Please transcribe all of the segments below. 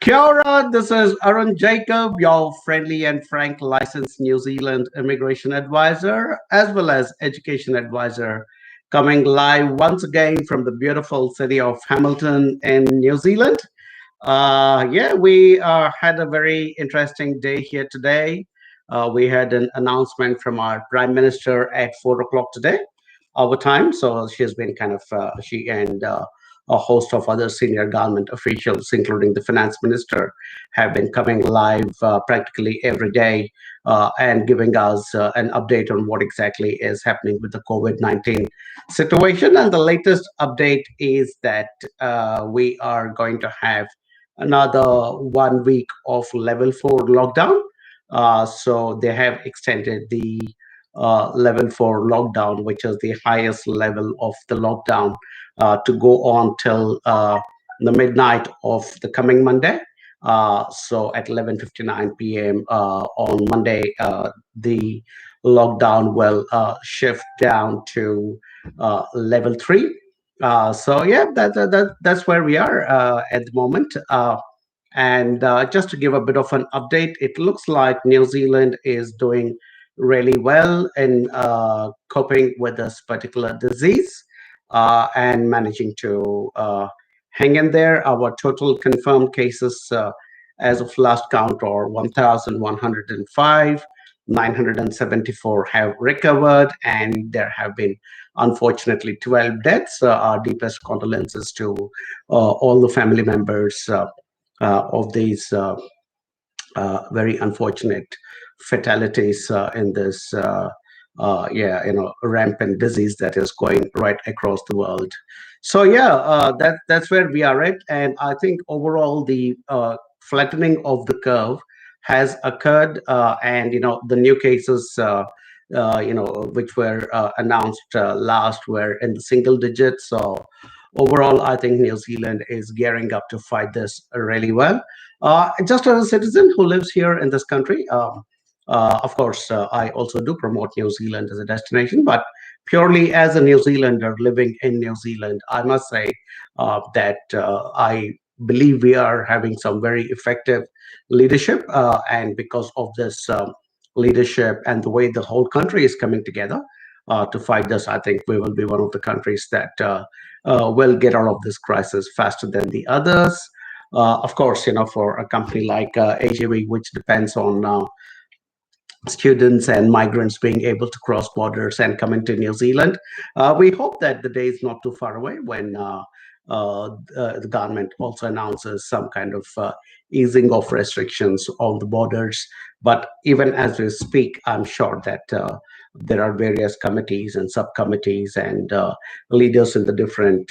Kia ora, this is Arun Jacob, your friendly and frank licensed New Zealand immigration advisor, as well as education advisor, coming live once again from the beautiful city of Hamilton in New Zealand. We had a very interesting day here today. We had an announcement from our Prime Minister at 4 o'clock today, our time. So she has been she and a host of other senior government officials, including the finance minister, have been coming live practically every day and giving us an update on what exactly is happening with the COVID-19 situation. And the latest update is that we are going to have another 1 week of level 4 lockdown. So they have extended the level 4 lockdown, which is the highest level of the lockdown, to go on till the midnight of the coming Monday. So at 11:59 p.m. On Monday, the lockdown will shift down to level 3. That's where we are at the moment. And just to give a bit of an update, it looks like New Zealand is doing really well in coping with this particular disease and managing to hang in there. Our total confirmed cases as of last count are 1,105. 974 have recovered, and there have been unfortunately 12 deaths. Our deepest condolences to all the family members of these very unfortunate fatalities in this rampant disease that is going right across the world. So that's where we are at. And I think overall the flattening of the curve has occurred, and the new cases which were announced last were in the single digits. So overall, I think New Zealand is gearing up to fight this really well. Just as a citizen who lives here in this country, of course, I also do promote New Zealand as a destination, but purely as a New Zealander living in New Zealand, I must say that I believe we are having some very effective leadership. And because of this leadership and the way the whole country is coming together to fight this, I think we will be one of the countries that will get out of this crisis faster than the others. Of course, for a company like AJV, which depends on students and migrants being able to cross borders and come into New Zealand. We hope that the day is not too far away when the government also announces some kind of easing of restrictions on the borders. But even as we speak, I'm sure that there are various committees and subcommittees and leaders in the different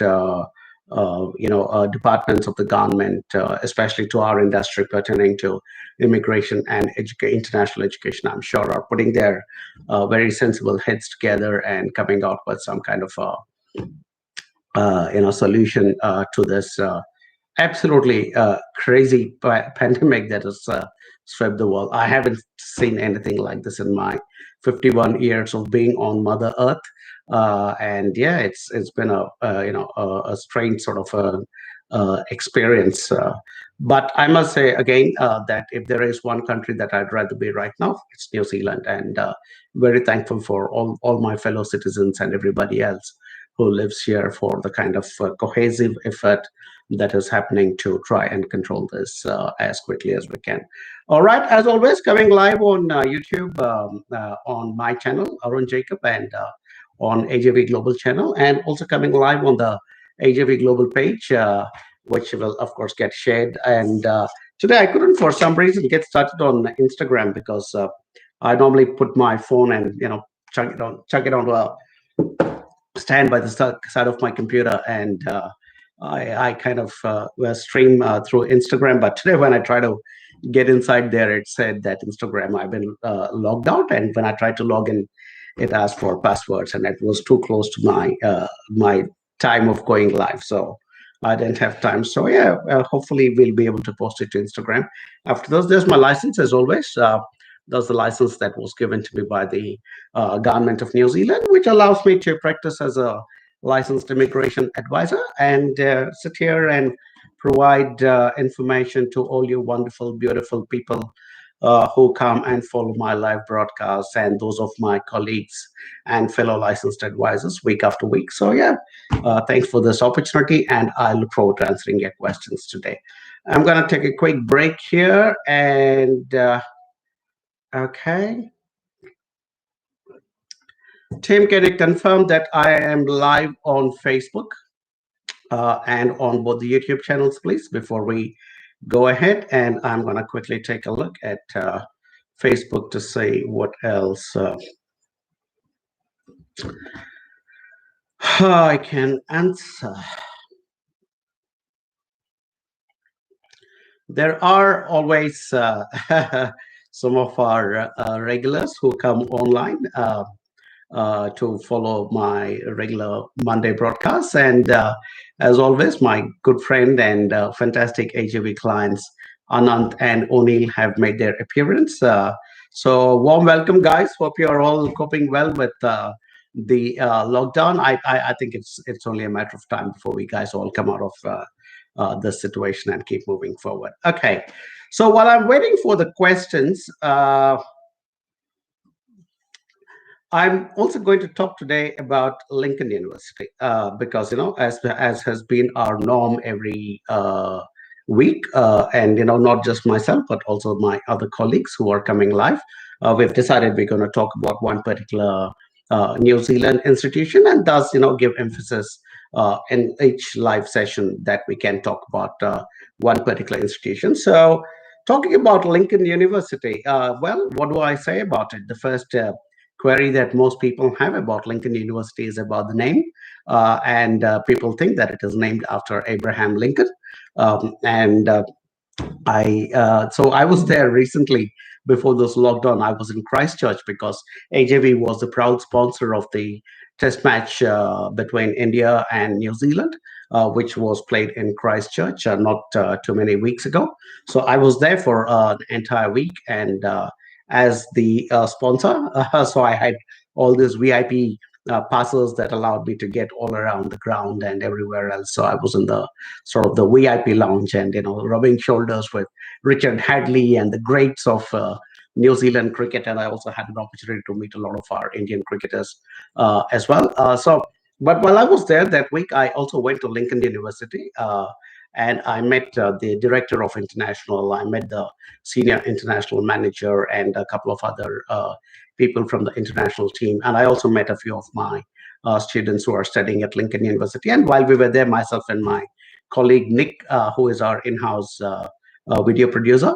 departments of the government, especially to our industry pertaining to immigration and international education, I'm sure are putting their very sensible heads together and coming out with some kind of solution to this absolutely crazy pandemic that has swept the world. I haven't seen anything like this in my 51 years of being on Mother Earth. And yeah, it's been a strange sort of experience. But I must say again that if there is one country that I'd rather be right now, it's New Zealand, and very thankful for all my fellow citizens and everybody else who lives here for the kind of cohesive effort that is happening to try and control this as quickly as we can. All right, as always, coming live on YouTube, on my channel, Arun Jacob, and on AJV Global channel, and also coming live on the AJV Global page, which will, of course, get shared. And today I couldn't, for some reason, get started on Instagram because I normally put my phone and, chuck it onto a stand by the side of my computer, and I kind of stream through Instagram. But today when I try to get inside there, it said that Instagram, I've been logged out, and when I tried to log in, it asked for passwords, and it was too close to my time of going live, so I didn't have time. So yeah, hopefully we'll be able to post it to Instagram. After those, there's my license as always. That's the license that was given to me by the government of New Zealand, which allows me to practice as a licensed immigration advisor and sit here and provide information to all you wonderful, beautiful people who come and follow my live broadcasts, and those of my colleagues and fellow licensed advisors week after week. So, yeah, thanks for this opportunity, and I look forward to answering your questions today. I'm going to take a quick break here, and okay. Tim, can you confirm that I am live on Facebook and on both the YouTube channels, please, before we go ahead? And I'm going to quickly take a look at Facebook to see what else I can answer. There are always some of our regulars who come online to follow my regular Monday broadcasts. And as always, my good friend and fantastic AJV clients, Anant and O'Neill, have made their appearance. So warm welcome, guys. Hope you are all coping well with the lockdown. I think it's only a matter of time before we guys all come out of the situation and keep moving forward. Okay. So while I'm waiting for the questions, I'm also going to talk today about Lincoln University because, as has been our norm every week, and not just myself but also my other colleagues who are coming live, we've decided we're going to talk about one particular New Zealand institution, and thus give emphasis in each live session that we can talk about one particular institution. So, talking about Lincoln University, well, what do I say about it? The first query that most people have about Lincoln University is about the name, and people think that it is named after Abraham Lincoln. And so I was there recently before this lockdown. I was in Christchurch because AJV was the proud sponsor of the test match between India and New Zealand, which was played in Christchurch not too many weeks ago. So I was there for an entire week, and as the sponsor, so I had all these VIP passes that allowed me to get all around the ground and everywhere else. So I was in the sort of the VIP lounge, and rubbing shoulders with Richard Hadley and the greats of New Zealand cricket. And I also had an opportunity to meet a lot of our Indian cricketers as well. But while I was there that week, I also went to Lincoln University. And I met the director of international. I met the senior international manager and a couple of other people from the international team. And I also met a few of my students who are studying at Lincoln University. And while we were there, myself and my colleague Nick, who is our in-house video producer,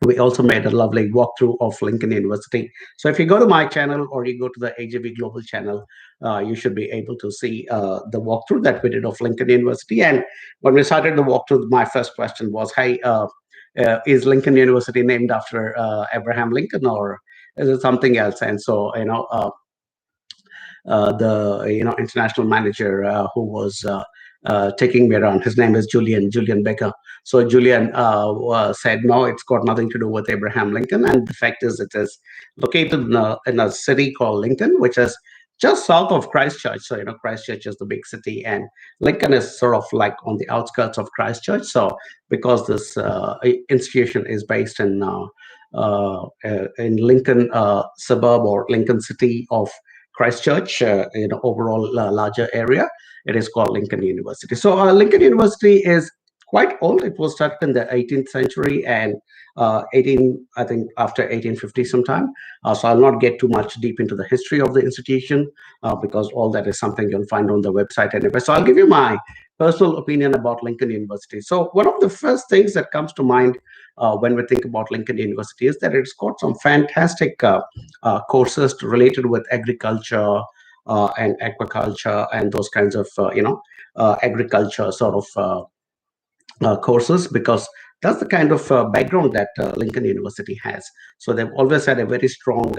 we also made a lovely walkthrough of Lincoln University. So if you go to my channel or you go to the AJV Global channel, you should be able to see the walkthrough that we did of Lincoln University. And when we started the walkthrough, my first question was, hey, is Lincoln University named after Abraham Lincoln, or is it something else? And so, the international manager who was taking me around, his name is Julian Becker. So Julian said, no, it's got nothing to do with Abraham Lincoln, and the fact is it is located in a city called Lincoln, which is just south of Christchurch. So Christchurch is the big city, and Lincoln is sort of like on the outskirts of Christchurch. So because this institution is based in Lincoln suburb or Lincoln city of Christchurch, overall larger area, it is called Lincoln University. So Lincoln University is quite old. It was started in the 18th century and I think after 1850 sometime. So I'll not get too much deep into the history of the institution because all that is something you'll find on the website anyway. So I'll give you my personal opinion about Lincoln University. So one of the first things that comes to mind when we think about Lincoln University is that it's got some fantastic courses related with agriculture and aquaculture and those kinds of agriculture sort of courses, because that's the kind of background that Lincoln University has. So they've always had a very strong,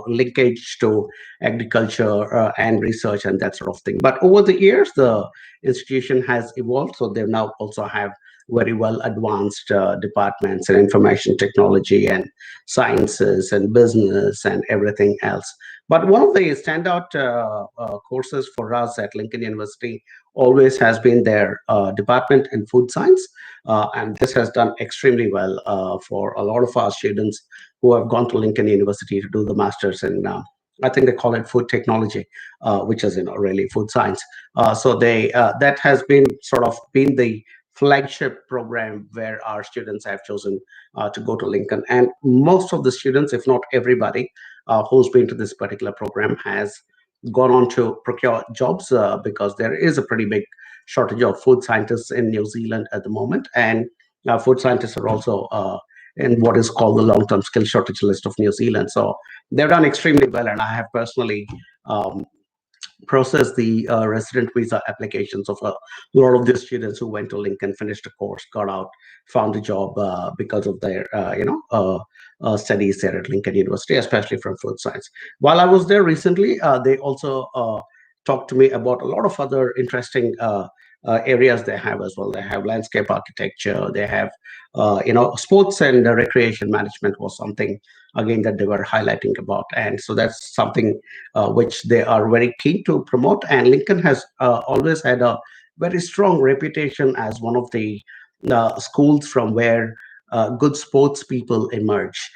linkage to agriculture and research and that sort of thing. But over the years, the institution has evolved. So they now also have very well advanced departments in information technology and sciences and business and everything else. But one of the standout courses for us at Lincoln University always has been their department in food science. And this has done extremely well for a lot of our students who have gone to Lincoln University to do the masters in, I think they call it food technology, which is really food science. So they that has been sort of been the flagship program where our students have chosen to go to Lincoln. And most of the students, if not everybody, who's been to this particular program has gone on to procure jobs because there is a pretty big shortage of food scientists in New Zealand at the moment. And food scientists are also in what is called the long-term skill shortage list of New Zealand. So they've done extremely well. And I have personally um, process the resident visa applications of a lot of the students who went to Lincoln, finished a course, got out, found a job because of their studies there at Lincoln University, especially from food science. While I was there recently, they also talked to me about a lot of other interesting areas they have as well. They have landscape architecture. They have sports and recreation management was something again that they were highlighting about, and so that's something which they are very keen to promote. And Lincoln has always had a very strong reputation as one of the schools from where good sports people emerge.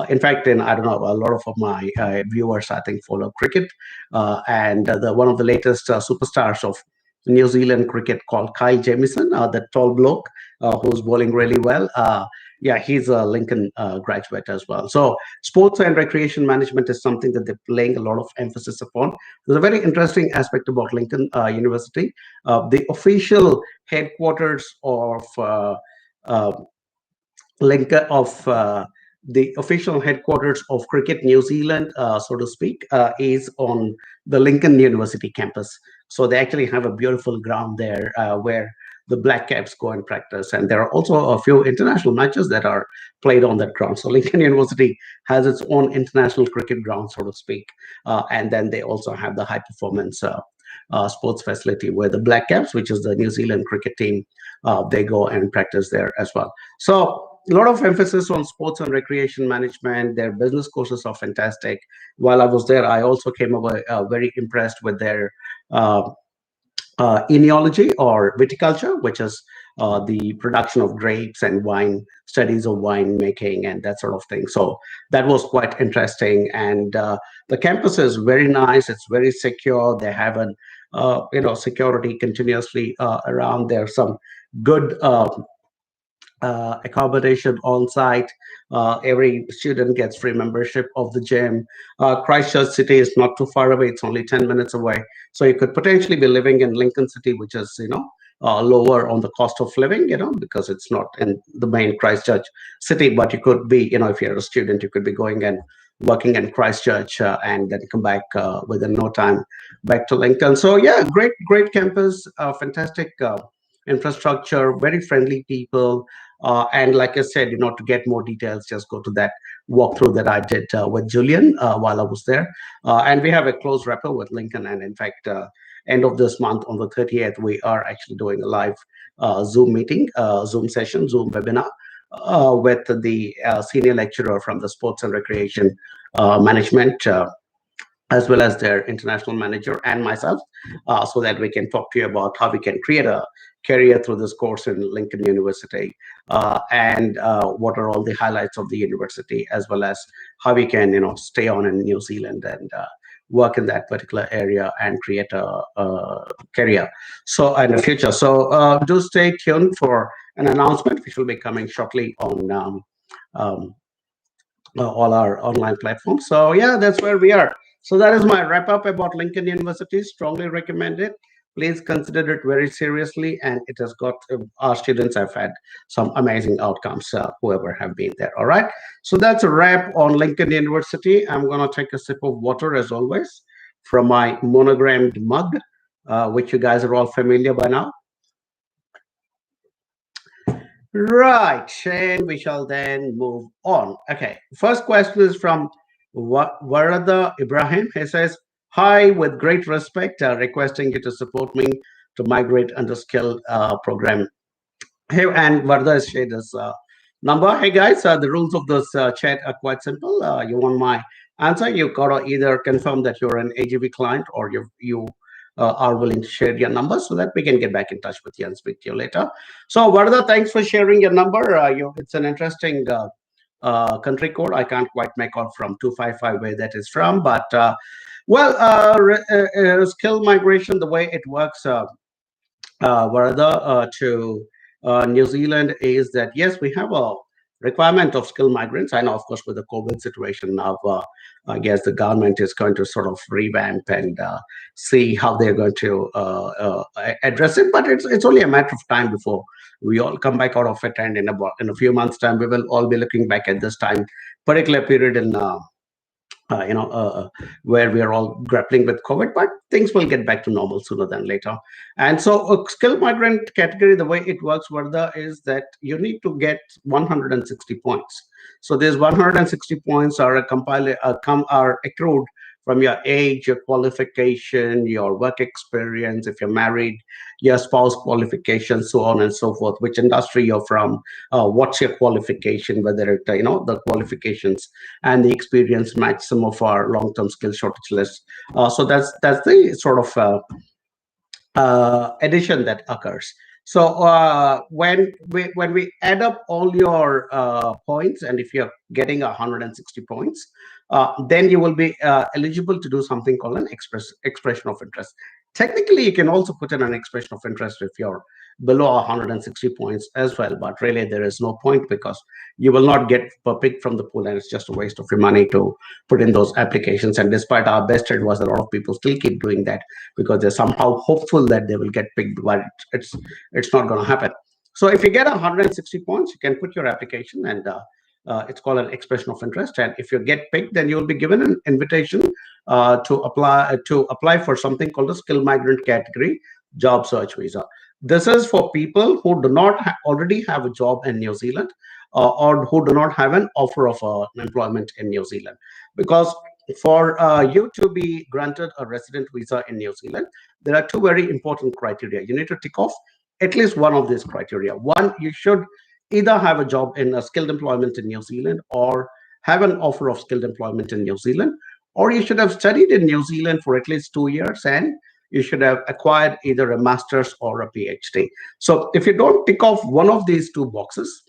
In fact, I don't know, a lot of my viewers, I think, follow cricket, and the one of the latest superstars of New Zealand cricket called Kai Jamieson, the tall bloke who's bowling really well. Yeah, he's a Lincoln graduate as well. So sports and recreation management is something that they're laying a lot of emphasis upon. There's a very interesting aspect about Lincoln University. The official headquarters of uh, Lincoln of the official headquarters of Cricket New Zealand, so to speak, is on the Lincoln University campus. So they actually have a beautiful ground there where the Black Caps go and practice. And there are also a few international matches that are played on that ground. So Lincoln University has its own international cricket ground, so to speak. And then they also have the high performance sports facility where the Black Caps, which is the New Zealand cricket team, they go and practice there as well. So a lot of emphasis on sports and recreation management. Their business courses are fantastic. While I was there, I also came away very impressed with their uh, enology or viticulture, which is the production of grapes and wine, studies of wine making and that sort of thing. So that was quite interesting. And the campus is very nice. It's very secure. They have an security continuously around. There's some good accommodation on site. Every student gets free membership of the gym. Christchurch City is not too far away; it's only 10 minutes away. So you could potentially be living in Lincoln City, which is lower on the cost of living, because it's not in the main Christchurch city. But you could be, if you're a student, you could be going and working in Christchurch and then come back within no time back to Lincoln. So yeah, great campus, fantastic infrastructure, very friendly people. And like I said, to get more details, just go to that walkthrough that I did with Julian while I was there. And we have a close rapport with Lincoln. And in fact, end of this month on the 30th, we are actually doing a live Zoom meeting, Zoom session, Zoom webinar with the senior lecturer from the sports and recreation management. As well as their international manager and myself, so that we can talk to you about how we can create a career through this course in Lincoln University, and what are all the highlights of the university, as well as how we can, stay on in New Zealand and work in that particular area and create a career so in the future. So do stay tuned for an announcement which will be coming shortly on um, all our online platforms. So yeah, that's where we are. So that is my wrap up about Lincoln University. Strongly recommend it. Please consider it very seriously, and it has got our students have had some amazing outcomes. Whoever have been there. All right. So that's a wrap on Lincoln University. I'm gonna take a sip of water as always from my monogrammed mug, which you guys are all familiar by now. Right, and we shall then move on. Okay, first question is from Warada Ibrahim. He says, "Hi, with great respect, requesting you to support me to migrate under skill program." Hey, and Varda has shared this number. Hey guys, the rules of this chat are quite simple. You want my answer? You gotta either confirm that you're an AGV client or you are willing to share your number so that we can get back in touch with you and speak to you later. So, Varda, thanks for sharing your number. It's an interesting country code. I can't quite make out from 255 where that is from, but skill migration, the way it works, Varada, to New Zealand is that yes, we have a requirement of skilled migrants. I know, of course, with the COVID situation now, I guess the government is going to sort of revamp and see how they're going to address it. But it's only a matter of time before we all come back out of it, and in a few months' time, we will all be looking back at this time particular period in. Uh, you know, uh, uh, where we are all grappling with COVID, but things will get back to normal sooner than later. And so, a skilled migrant category, the way it works, Varda, is that you need to get 160 points. So, these 160 points are are accrued from your age, your qualification, your work experience, if you're married, your spouse qualification, so on and so forth, which industry you're from, what's your qualification, whether the qualifications and the experience match some of our long-term skill shortage lists. So that's the sort of addition that occurs. So when we add up all your points, and if you're getting 160 points, then you will be eligible to do something called an expression of interest. Technically, you can also put in an expression of interest if you're below 160 points as well. But really, there is no point because you will not get picked from the pool, and it's just a waste of your money to put in those applications. And despite our best advice, a lot of people still keep doing that because they're somehow hopeful that they will get picked, but it's not going to happen. So if you get 160 points, you can put your application, and it's called an expression of interest. And if you get picked, then you will be given an invitation to apply for something called a skilled migrant category job search visa. This is for people who do not already have a job in New Zealand, or who do not have an offer of employment in New Zealand, because for you to be granted a resident visa in New Zealand, there are two very important criteria. You need to tick off at least one of these criteria. One, you should either have a job in a skilled employment in New Zealand, or have an offer of skilled employment in New Zealand, or you should have studied in New Zealand for at least 2 years, and you should have acquired either a master's or a PhD. So if you don't tick off one of these two boxes,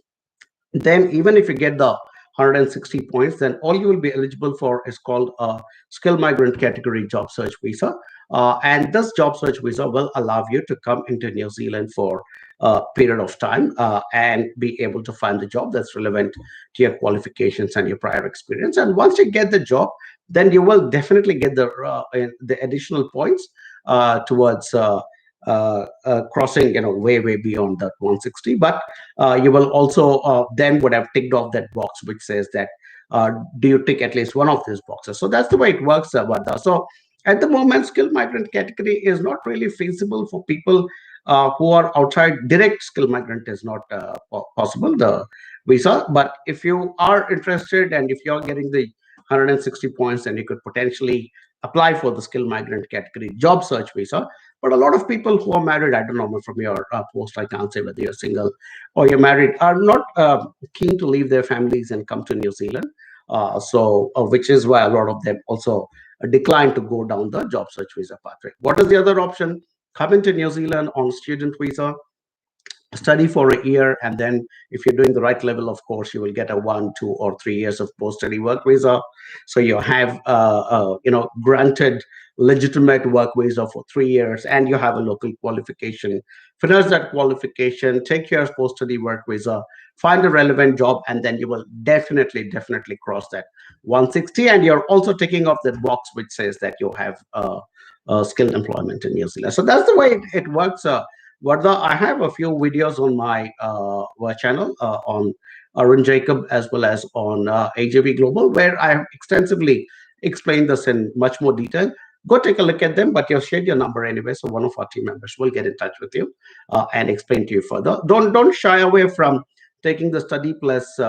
then even if you get the 160 points, then all you will be eligible for is called a skilled migrant category job search visa. And this job search visa will allow you to come into New Zealand for a period of time, and be able to find the job that's relevant to your qualifications and your prior experience. And once you get the job, then you will definitely get the additional points towards crossing, way beyond that 160. But you will also then would have ticked off that box which says that do you tick at least one of these boxes. So that's the way it works, Vardha. So at the moment, skilled migrant category is not really feasible for people who are outside. Direct skilled migrant is not possible, the visa. But if you are interested, and if you're getting the 160 points, then you could potentially apply for the skilled migrant category job search visa. But a lot of people who are married, I don't know, from your post, I can't say whether you're single or you're married, are not keen to leave their families and come to New Zealand. Which is why a lot of them also decline to go down the job search visa pathway. What is the other option? Come into New Zealand on student visa, study for a year, and then if you're doing the right level, of course, you will get a 1, 2, or 3 years of post-study work visa. So you have granted legitimate work visa for 3 years, and you have a local qualification. Finish that qualification, take your post-study work visa, find a relevant job, and then you will definitely cross that 160. And you're also taking off that box which says that you have skilled employment in New Zealand. So that's the way it works. Vardha, I have a few videos on my channel, on Arun Jacob as well as on AJV Global, where I have extensively explained this in much more detail. Go take a look at them, but you've shared your number anyway, so one of our team members will get in touch with you and explain to you further. Don't shy away from taking the study plus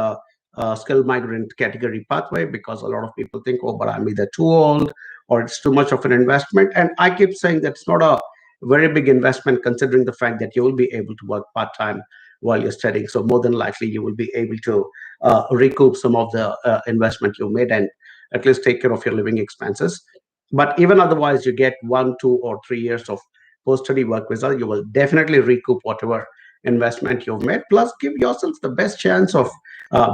skilled migrant category pathway, because a lot of people think, oh, but I'm either too old or it's too much of an investment. And I keep saying that it's not a very big investment, considering the fact that you will be able to work part-time while you're studying. So more than likely you will be able to recoup some of the investment you made, and at least take care of your living expenses. But even otherwise, you get 1, 2, or 3 years of post-study work visa. You will definitely recoup whatever investment you've made. Plus, give yourself the best chance of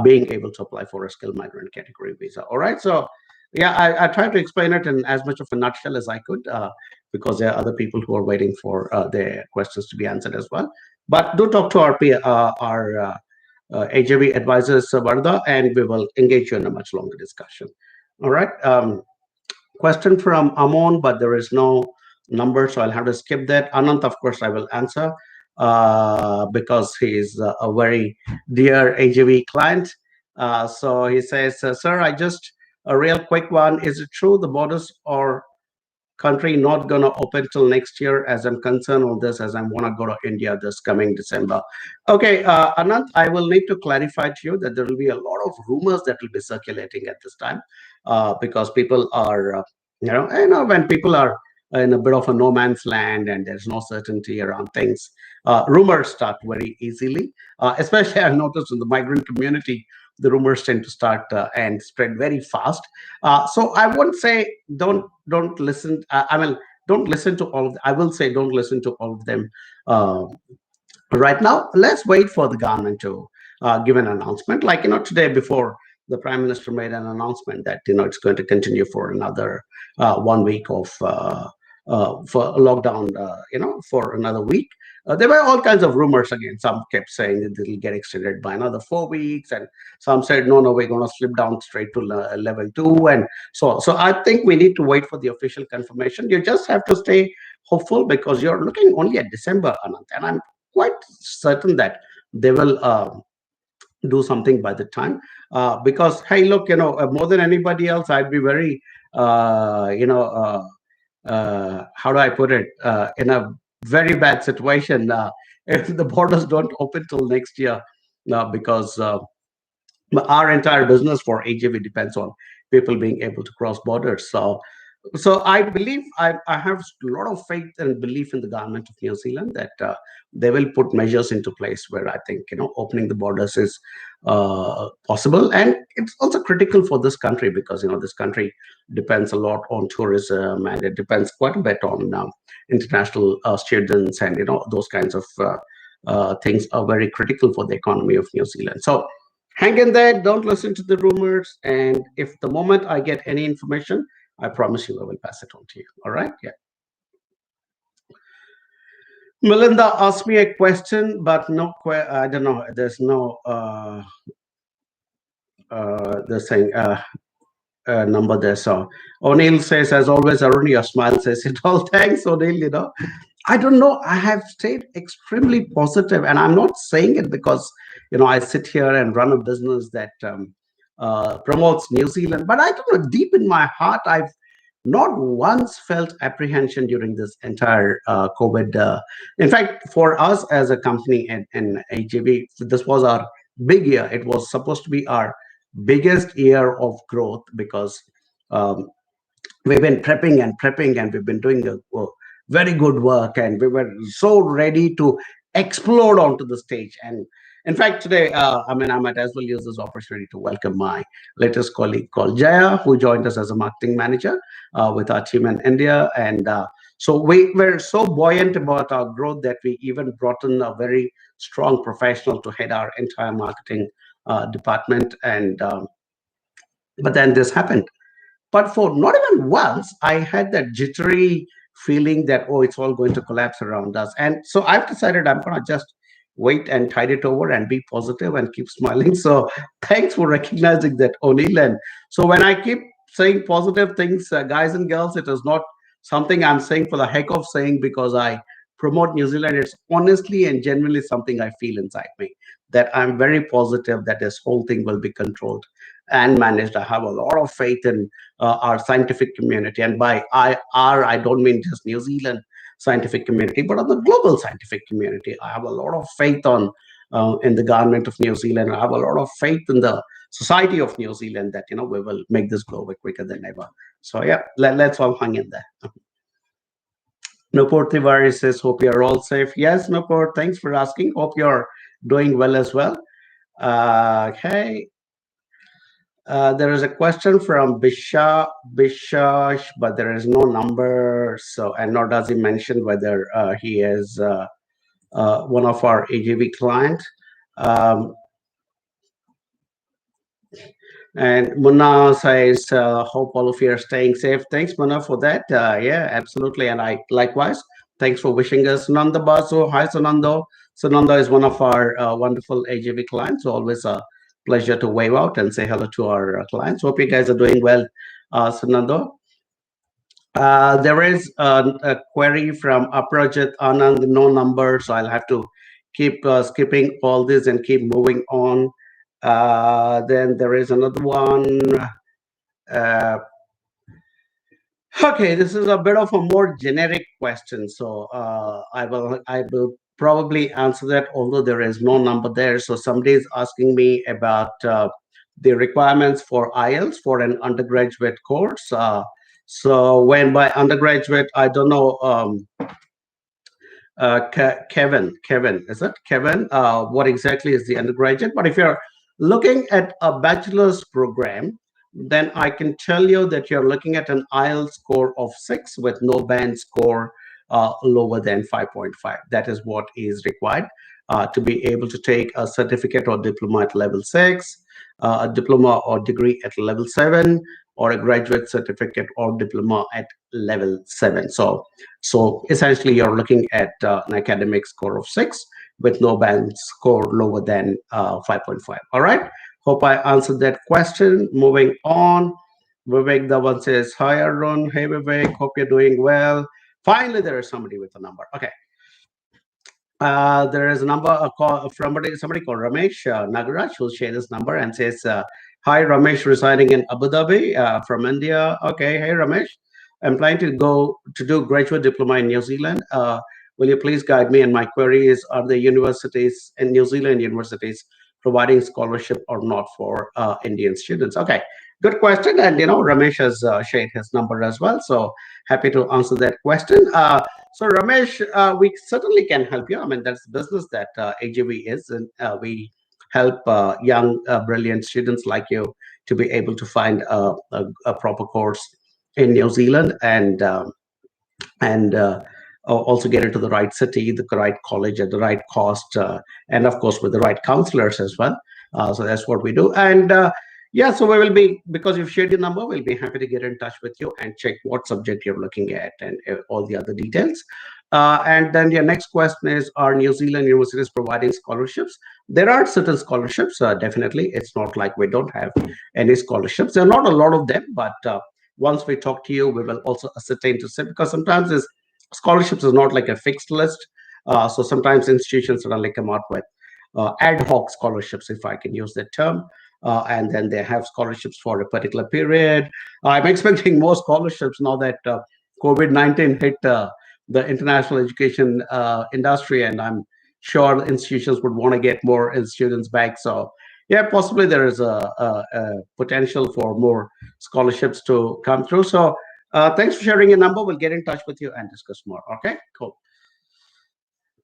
being able to apply for a skilled migrant category visa. All right. So, yeah, I tried to explain it in as much of a nutshell as I could, because there are other people who are waiting for their questions to be answered as well. But do talk to our AJV advisors, Varda, and we will engage you in a much longer discussion. All right. Question from Amon, but there is no number, so I'll have to skip that. Anant, of course, I will answer because he's a very dear AGV client. So he says, sir, I just a real quick one. Is it true the borders are country not gonna open till next year? As I'm concerned on this, as I want to go to India this coming December. Okay, Anant, I will need to clarify to you that there will be a lot of rumors that will be circulating at this time, because people are, when people are in a bit of a no man's land and there's no certainty around things, rumors start very easily. Especially I've noticed in the migrant community, the rumors tend to start and spread very fast. So I won't say don't listen. I mean, don't listen to all of them. I will say don't listen to all of them uh, right now. Let's wait for the government to give an announcement. Like today before the prime minister made an announcement that it's going to continue for another 1 week of for lockdown. For another week. There were all kinds of rumors again. Some kept saying that it'll get extended by another 4 weeks, and some said no, we're going to slip down straight to level 2, and so I think we need to wait for the official confirmation. You just have to stay hopeful because you're looking only at December, Anant, and I'm quite certain that they will do something by the time. Because hey, look, more than anybody else, I'd be very, how do I put it, in a very bad situation if the borders don't open till next year, because our entire business for AJV depends on people being able to cross borders. So I believe I have a lot of faith and belief in the government of New Zealand that they will put measures into place where I think opening the borders is possible, and it's also critical for this country because this country depends a lot on tourism, and it depends quite a bit on international students, and those kinds of things are very critical for the economy of New Zealand. So hang in there, don't listen to the rumors, and if the moment I get any information, I promise you I will pass it on to you. All right? Yeah. Melinda asked me a question, but I don't know. There's no the thing number there. So O'Neill says, as always, Arun, your smile says it all. Thanks, O'Neill. I don't know. I have stayed extremely positive, and I'm not saying it because I sit here and run a business that promotes New Zealand. But I don't know. Deep in my heart, I've not once felt apprehension during this entire COVID. In fact, for us as a company and AJB, this was our big year. It was supposed to be our biggest year of growth because um, we've been prepping and prepping, and we've been doing a very good work, and we were so ready to explode onto the stage. And in fact, today, I might as well use this opportunity to welcome my latest colleague called Jaya, who joined us as a marketing manager with our team in India. And so we were so buoyant about our growth that we even brought in a very strong professional to head our entire marketing department. And but then this happened. But for not even once, I had that jittery feeling that, oh, it's all going to collapse around us. And so I've decided I'm going to just wait and tide it over and be positive and keep smiling. So thanks for recognizing that, O'Neill. And so when I keep saying positive things, guys and girls, it is not something I'm saying for the heck of saying because I promote New Zealand. It's honestly and genuinely something I feel inside me that I'm very positive that this whole thing will be controlled and managed. I have a lot of faith in our scientific community, and by I don't mean just New Zealand scientific community, but on the global scientific community. I have a lot of faith on in the government of New Zealand. I have a lot of faith in the society of New Zealand that we will make this go away quicker than ever. So yeah, let's all hang in there. Nopur Tiwari says, hope you're all safe. Yes, Nopur, thanks for asking. Hope you're doing well as well. Okay. There is a question from Bishash, but there is no number. So, and nor does he mention whether he is one of our AGV client. Um, and Munna says, hope all of you are staying safe. Thanks, Munna, for that. Yeah, absolutely. And I likewise, thanks for wishing us. Sunanda Basu, hi, Sunando. Sunanda is one of our wonderful AGV clients. So always a pleasure to wave out and say hello to our clients. Hope you guys are doing well, Sunando. There is a query from Aprajit Anand, no number, so I'll have to keep skipping all this and keep moving on. Then there is another one. Uh, okay, this is a bit of a more generic question, so I will probably answer that, although there is no number there. So somebody is asking me about the requirements for IELTS for an undergraduate course. So when by undergraduate, I don't know. Kevin, is it Kevin? What exactly is the undergraduate? But if you're looking at a bachelor's program, then I can tell you that you're looking at an IELTS score of 6 with no band score lower than 5.5. That is what is required to be able to take a certificate or diploma at level 6, a diploma or degree at level 7, or a graduate certificate or diploma at level 7. So essentially, you're looking at an academic score of 6 with no band score lower than 5.5. All right. Hope I answered that question. Moving on. Vivek Dhawan says, hi, Arun. Hey, Vivek. Hope you're doing well. Finally, there is somebody with a number. Okay. There is a number a call from somebody called Ramesh Nagaraj who shared this number and says, "Hi, Ramesh, residing in Abu Dhabi from India. Okay, hey Ramesh, I'm planning to go to do graduate diploma in New Zealand. Will you please guide me? And my query is: Are the universities in New Zealand universities providing scholarship or not for Indian students? Okay, good question. And Ramesh has shared his number as well. So happy to answer that question. So Ramesh, we certainly can help you. I mean, that's the business that AGV is, and we help young, brilliant students like you to be able to find a proper course in New Zealand and also get into the right city, the right college at the right cost, and of course with the right counselors as well. So that's what we do. And yeah, so we will be, because you've shared your number, we'll be happy to get in touch with you and check what subject you're looking at and all the other details. And then your next question is, are New Zealand universities providing scholarships? There are certain scholarships, definitely. It's not like we don't have any scholarships. There are not a lot of them, but once we talk to you, we will also ascertain to say, because sometimes this scholarships is not like a fixed list. So sometimes institutions suddenly come out with ad hoc scholarships, if I can use that term. And then they have scholarships for a particular period. I'm expecting more scholarships now that COVID-19 hit the international education industry, and I'm sure institutions would want to get more students back. So yeah, possibly there is a potential for more scholarships to come through. So thanks for sharing your number. We'll get in touch with you and discuss more. Okay, cool.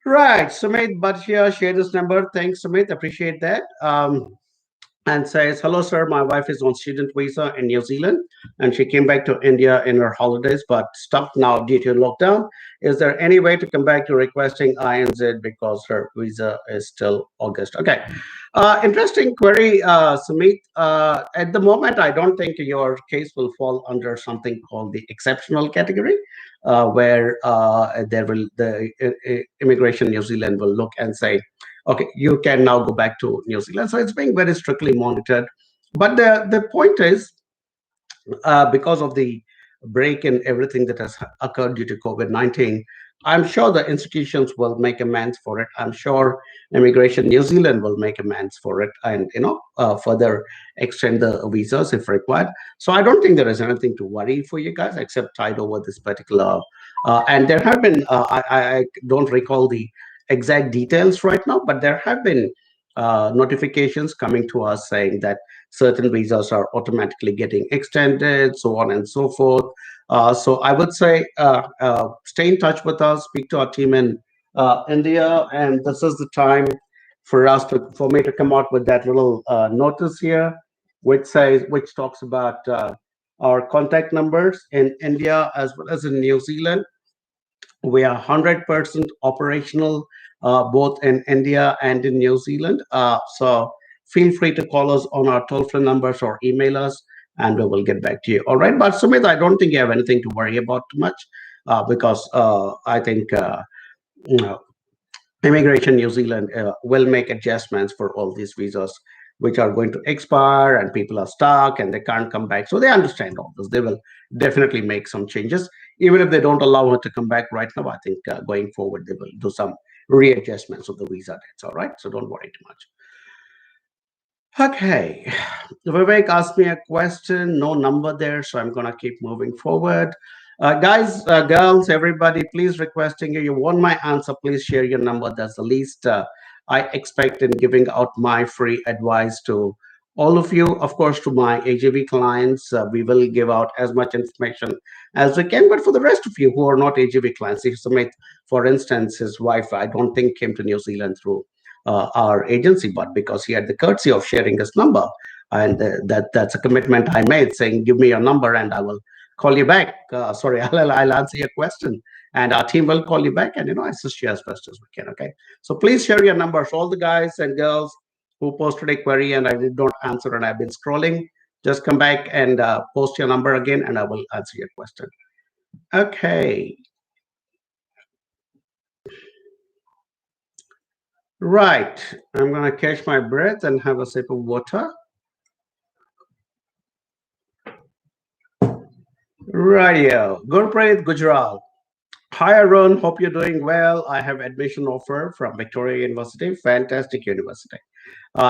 Right, Sumit Bhatia shared this number. Thanks, Sumit. Appreciate that. And says, hello, sir. My wife is on student visa in New Zealand and she came back to India in her holidays but stuck now due to lockdown. Is there any way to come back to requesting INZ because her visa is still August? Okay. Interesting query, Sumit. At the moment, I don't think your case will fall under something called the exceptional category, where there will the immigration New Zealand will look and say, okay, you can now go back to New Zealand. So it's being very strictly monitored. But the point is, because of the break in everything that has occurred due to COVID-19, I'm sure the institutions will make amends for it. I'm sure Immigration New Zealand will make amends for it and, further extend the visas if required. So I don't think there is anything to worry for you guys except tide over this particular. And there have been, I don't recall the exact details right now, but there have been notifications coming to us saying that certain visas are automatically getting extended, so on and so forth. So I would say stay in touch with us, speak to our team in India, and this is the time for me to come out with that little notice here. which talks about our contact numbers in India as well as in New Zealand. We are 100% operational both in India and in New Zealand. So feel free to call us on our toll-free numbers or email us, and we will get back to you. All right. But Sumit, I don't think you have anything to worry about too much because I think you know, Immigration New Zealand will make adjustments for all these visas which are going to expire and people are stuck and they can't come back. So they understand all this. They will definitely make some changes. Even if they don't allow her to come back right now, I think going forward they will do some readjustments of the visa dates. All right. So don't worry too much. Okay. Vivek asked me a question, no number there, so I'm gonna keep moving forward. Guys, girls, everybody, please requesting you. You want my answer? Please share your number. That's the least I expect in giving out my free advice to all of you. Of course, to my AJB clients, we will give out as much information as we can. But for the rest of you who are not AJB clients, if Sumit, for instance, his wife, I don't think came to New Zealand through our agency, but because he had the courtesy of sharing his number, and that's a commitment I made, saying, "Give me your number, and I will call you back." Sorry, I'll answer your question, and our team will call you back, and assist you as best as we can. Okay, so please share your numbers, all the guys and girls who posted a query and I did not answer, and I've been scrolling. Just come back and post your number again, and I will answer your question. Okay, right. I'm gonna catch my breath and have a sip of water. Radio. Gurpreet Gujarat. Hi, Arun. Hope you're doing well. I have admission offer from Victoria University. Fantastic university.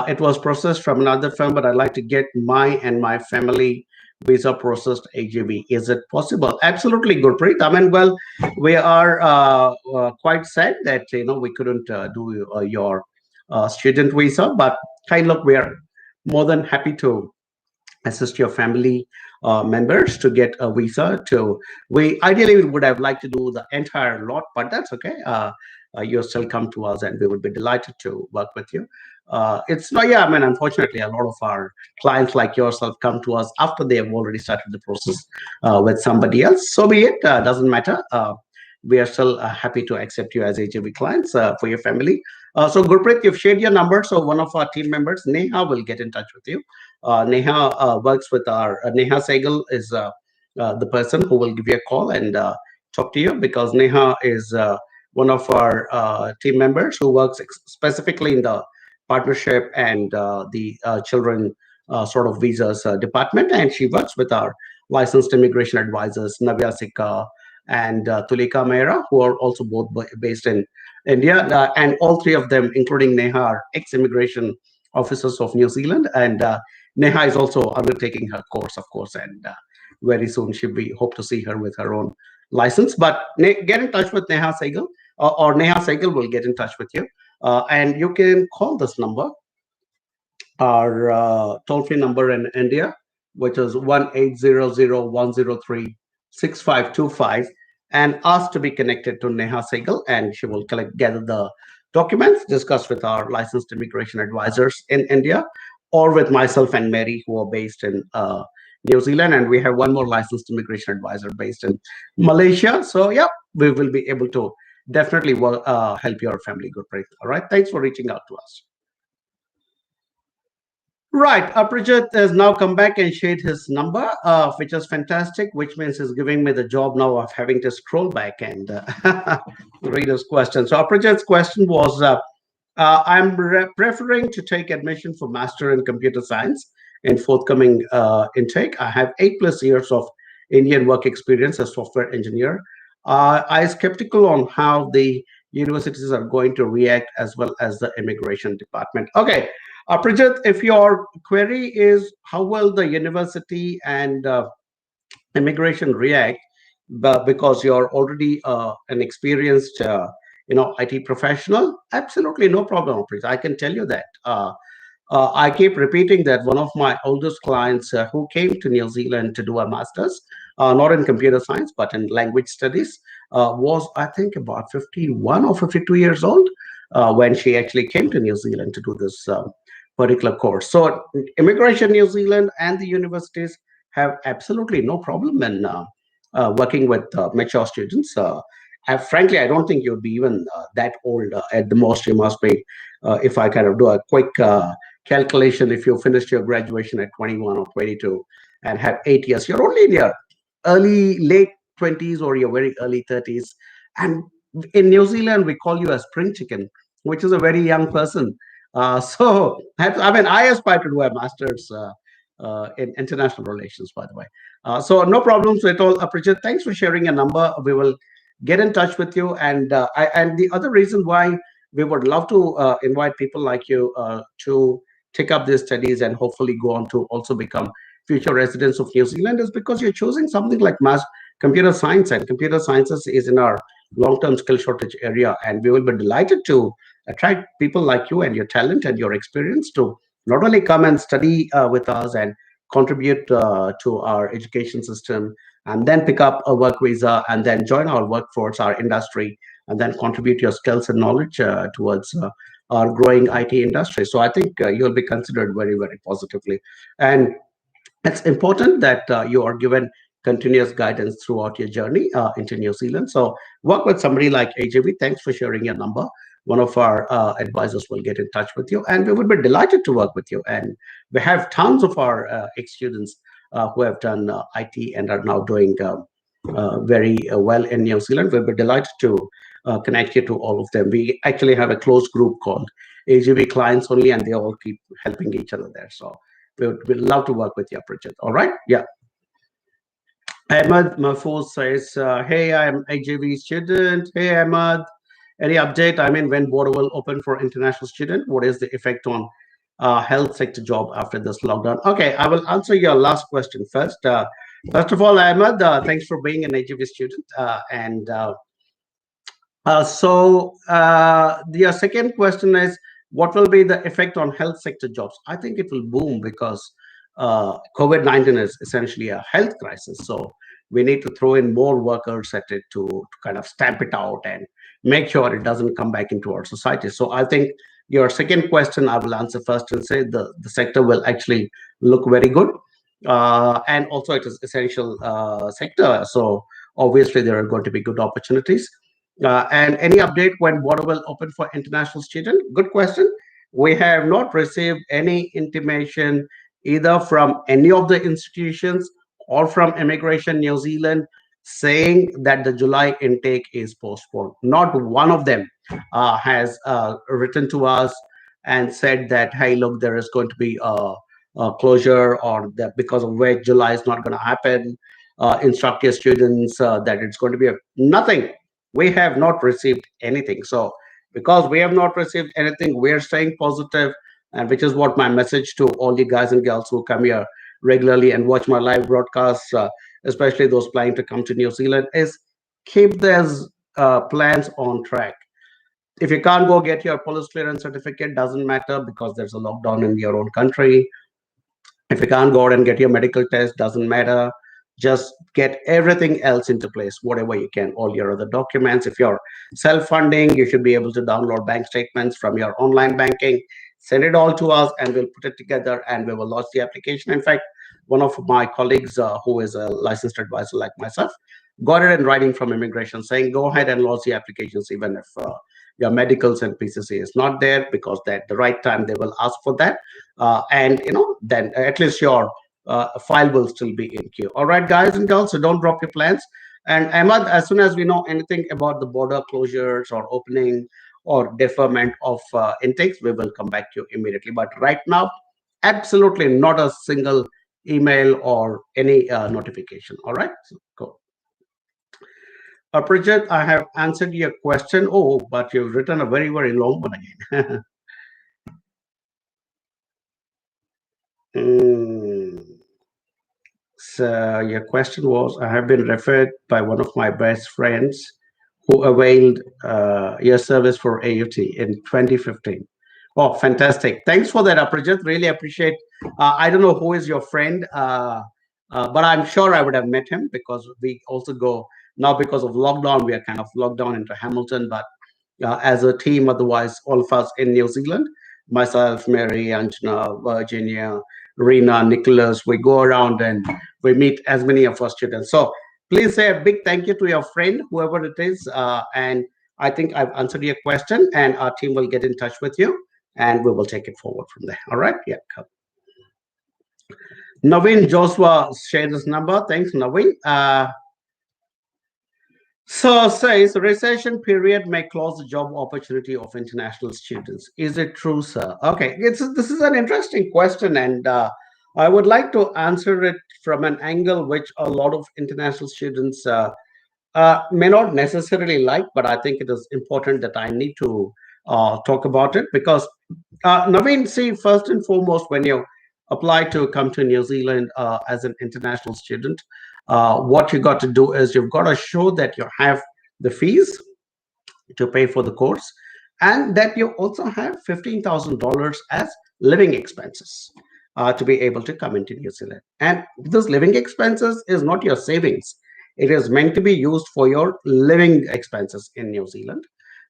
It was processed from another firm, but I'd like to get my and my family visa processed AGV. Is it possible? Absolutely, Gurpreet. I mean, well, we are quite sad that we couldn't do your student visa, but hey, look, we are more than happy to assist your family members to get a visa to we ideally would have liked to do the entire lot, but that's okay. You'll still come to us and we would be delighted to work with you. It's not, yeah, I mean, unfortunately a lot of our clients like yourself come to us after they have already started the process with somebody else. So be it, doesn't matter. We are still happy to accept you as AJB clients for your family. So Gurpreet, you've shared your number, so one of our team members, Neha, will get in touch with you. Neha works with our Neha Sehgal is the person who will give you a call and talk to you, because Neha is one of our team members who works specifically in the partnership and the children sort of visas department, and she works with our licensed immigration advisors Navya Sikka and Tulika Mehra, who are also both based in India, and all three of them, including Neha, are ex-immigration officers of New Zealand, and Neha is also undertaking her course, of course, and very soon we hope to see her with her own license. But get in touch with Neha Sehgal, or Neha Sehgal will get in touch with you, and you can call this number, our toll-free number in India, which is 1-800-103-6525, and ask to be connected to Neha Sehgal, and she will gather the documents, discuss with our licensed immigration advisors in India, or with myself and Mary, who are based in New Zealand, and we have one more licensed immigration advisor based in Malaysia. So, yeah, we will be able to definitely help your family. Good, break. All right. Thanks for reaching out to us. Right, Aprijit has now come back and shared his number, which is fantastic, which means he's giving me the job now of having to scroll back and read his question. So Aprijit's question was, I'm preferring to take admission for Master in Computer Science in forthcoming intake. I have 8+ years of Indian work experience as software engineer. I'm skeptical on how the universities are going to react, as well as the immigration department. Okay, Prijit, if your query is how will the university and immigration react, but because you're already an experienced, IT professional, absolutely no problem, Prijit. I can tell you that. I keep repeating that one of my oldest clients who came to New Zealand to do a master's, not in computer science, but in language studies, was, I think, about 51 or 52 years old when she actually came to New Zealand to do this particular course. So immigration New Zealand and the universities have absolutely no problem in working with mature students. Frankly, I don't think you'd be even that old. At the most, you must be, if I kind of do a quick calculation, if you finished your graduation at 21 or 22 and have 8 years, you're only in your late 20s or your very early 30s. And in New Zealand, we call you a spring chicken, which is a very young person. So, I mean, I aspire to do a master's in international relations, by the way. So, no problems at all. Prijit, thanks for sharing your number. We will get in touch with you. And the other reason why we would love to invite people like you to take up these studies and hopefully go on to also become future residents of New Zealand is because you're choosing something like mass computer science, and computer sciences is in our long-term skill shortage area, and we will be delighted to attract people like you and your talent and your experience to not only come and study with us and contribute to our education system, and then pick up a work visa and then join our workforce, our industry, and then contribute your skills and knowledge towards our growing IT industry. So I think you'll be considered very, very positively. And it's important that you are given continuous guidance throughout your journey into New Zealand. So work with somebody like AJV. Thanks for sharing your number. One of our advisors will get in touch with you, and we would be delighted to work with you. And we have tons of our ex-students who have done IT and are now doing very well in New Zealand. We'll be delighted to connect you to all of them. We actually have a closed group called AGV Clients Only, and they all keep helping each other there. So we'd love to work with you, Pritchard. All right? Yeah. Ahmed Mahfouz says, hey, I'm AJV student. Hey, Ahmed, any update? I mean, when border will open for international student? What is the effect on health sector job after this lockdown? Okay, I will answer your last question first. First of all, Ahmed, thanks for being an AJV student. The second question is, what will be the effect on health sector jobs? I think it will boom because COVID-19 is essentially a health crisis. So we need to throw in more workers at it to kind of stamp it out and make sure it doesn't come back into our society. So I think your second question, I will answer first and say the sector will actually look very good. And also it is essential sector. So obviously there are going to be good opportunities. And any update when border will open for international student? Good question. We have not received any intimation either from any of the institutions or from Immigration New Zealand saying that the July intake is postponed. Not one of them has written to us and said that, hey, look, there is going to be a closure, or that because of which July is not going to happen. Instruct your students that it's going to be nothing. We have not received anything. So because we have not received anything, we are staying positive, and which is what my message to all the guys and girls who come here regularly and watch my live broadcasts, especially those planning to come to New Zealand, is keep those plans on track. If you can't go get your police clearance certificate, doesn't matter because there's a lockdown in your own country. If you can't go out and get your medical test, doesn't matter. Just get everything else into place, whatever you can, all your other documents. If you're self-funding, you should be able to download bank statements from your online banking, send it all to us, and we'll put it together and we will launch the application. In fact, one of my colleagues who is a licensed advisor like myself got it in writing from immigration saying, go ahead and launch the applications even if your medicals and PCC is not there, because at the right time they will ask for that. And then at least your file will still be in queue. All right, guys and girls, so don't drop your plans. And Ahmad, as soon as we know anything about the border closures or opening or deferment of intakes, we will come back to you immediately. But right now, absolutely not a single email or any notification. All right, so go. Prijit, I have answered your question. Oh, but you've written a very, very long one again. So your question was, I have been referred by one of my best friends who availed your service for AUT in 2015. Oh, fantastic. Thanks for that, Aprijit. Really appreciate. I don't know who is your friend, but I'm sure I would have met him because we also go now because of lockdown. We are kind of locked down into Hamilton, but as a team, otherwise, all of us in New Zealand. myself, Mary, Anjana, Virginia, Rena, Nicholas, we go around and we meet as many of our students. So please say a big thank you to your friend, whoever it is. And I think I've answered your question, and our team will get in touch with you and we will take it forward from there. All right. Yeah. Come. Naveen Joshua shared this number. Thanks, Naveen. So says recession period may close the job opportunity of international students. Is it true, sir? Okay, this is an interesting question, and I would like to answer it from an angle which a lot of international students may not necessarily like, but I think it is important that I need to talk about it because Naveen, see, first and foremost, when you apply to come to New Zealand as an international student, what you got to do is you've got to show that you have the fees to pay for the course and that you also have $15,000 as living expenses to be able to come into New Zealand. And this living expenses is not your savings. It is meant to be used for your living expenses in New Zealand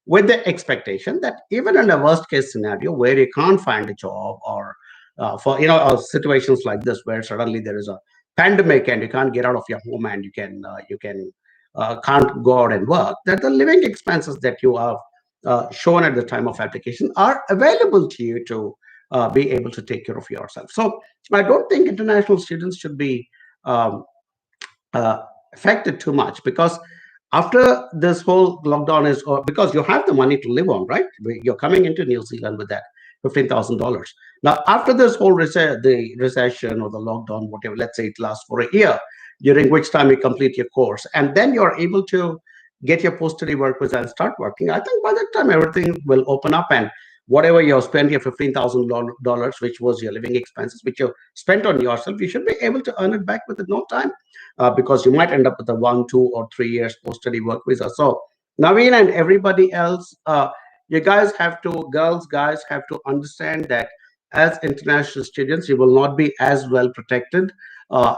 with the expectation that even in a worst case scenario where you can't find a job or for situations like this where suddenly there is a pandemic and you can't get out of your home and you can't go out and work, that the living expenses that you have shown at the time of application are available to you to be able to take care of yourself. So I don't think international students should be um, uh, affected too much because after this whole lockdown is or because you have the money to live on, right? You're coming into New Zealand with that $15,000. Now, after this whole the recession or the lockdown, whatever, let's say it lasts for a year, during which time you complete your course, and then you're able to get your post-study work visa and start working. I think by that time everything will open up, and whatever you spent your $15,000, which was your living expenses, which you spent on yourself, you should be able to earn it back within no time because you might end up with a 1, 2, or 3 years post-study work visa. So Naveen and everybody else, you guys have to, girls, guys have to understand that as international students, you will not be as well protected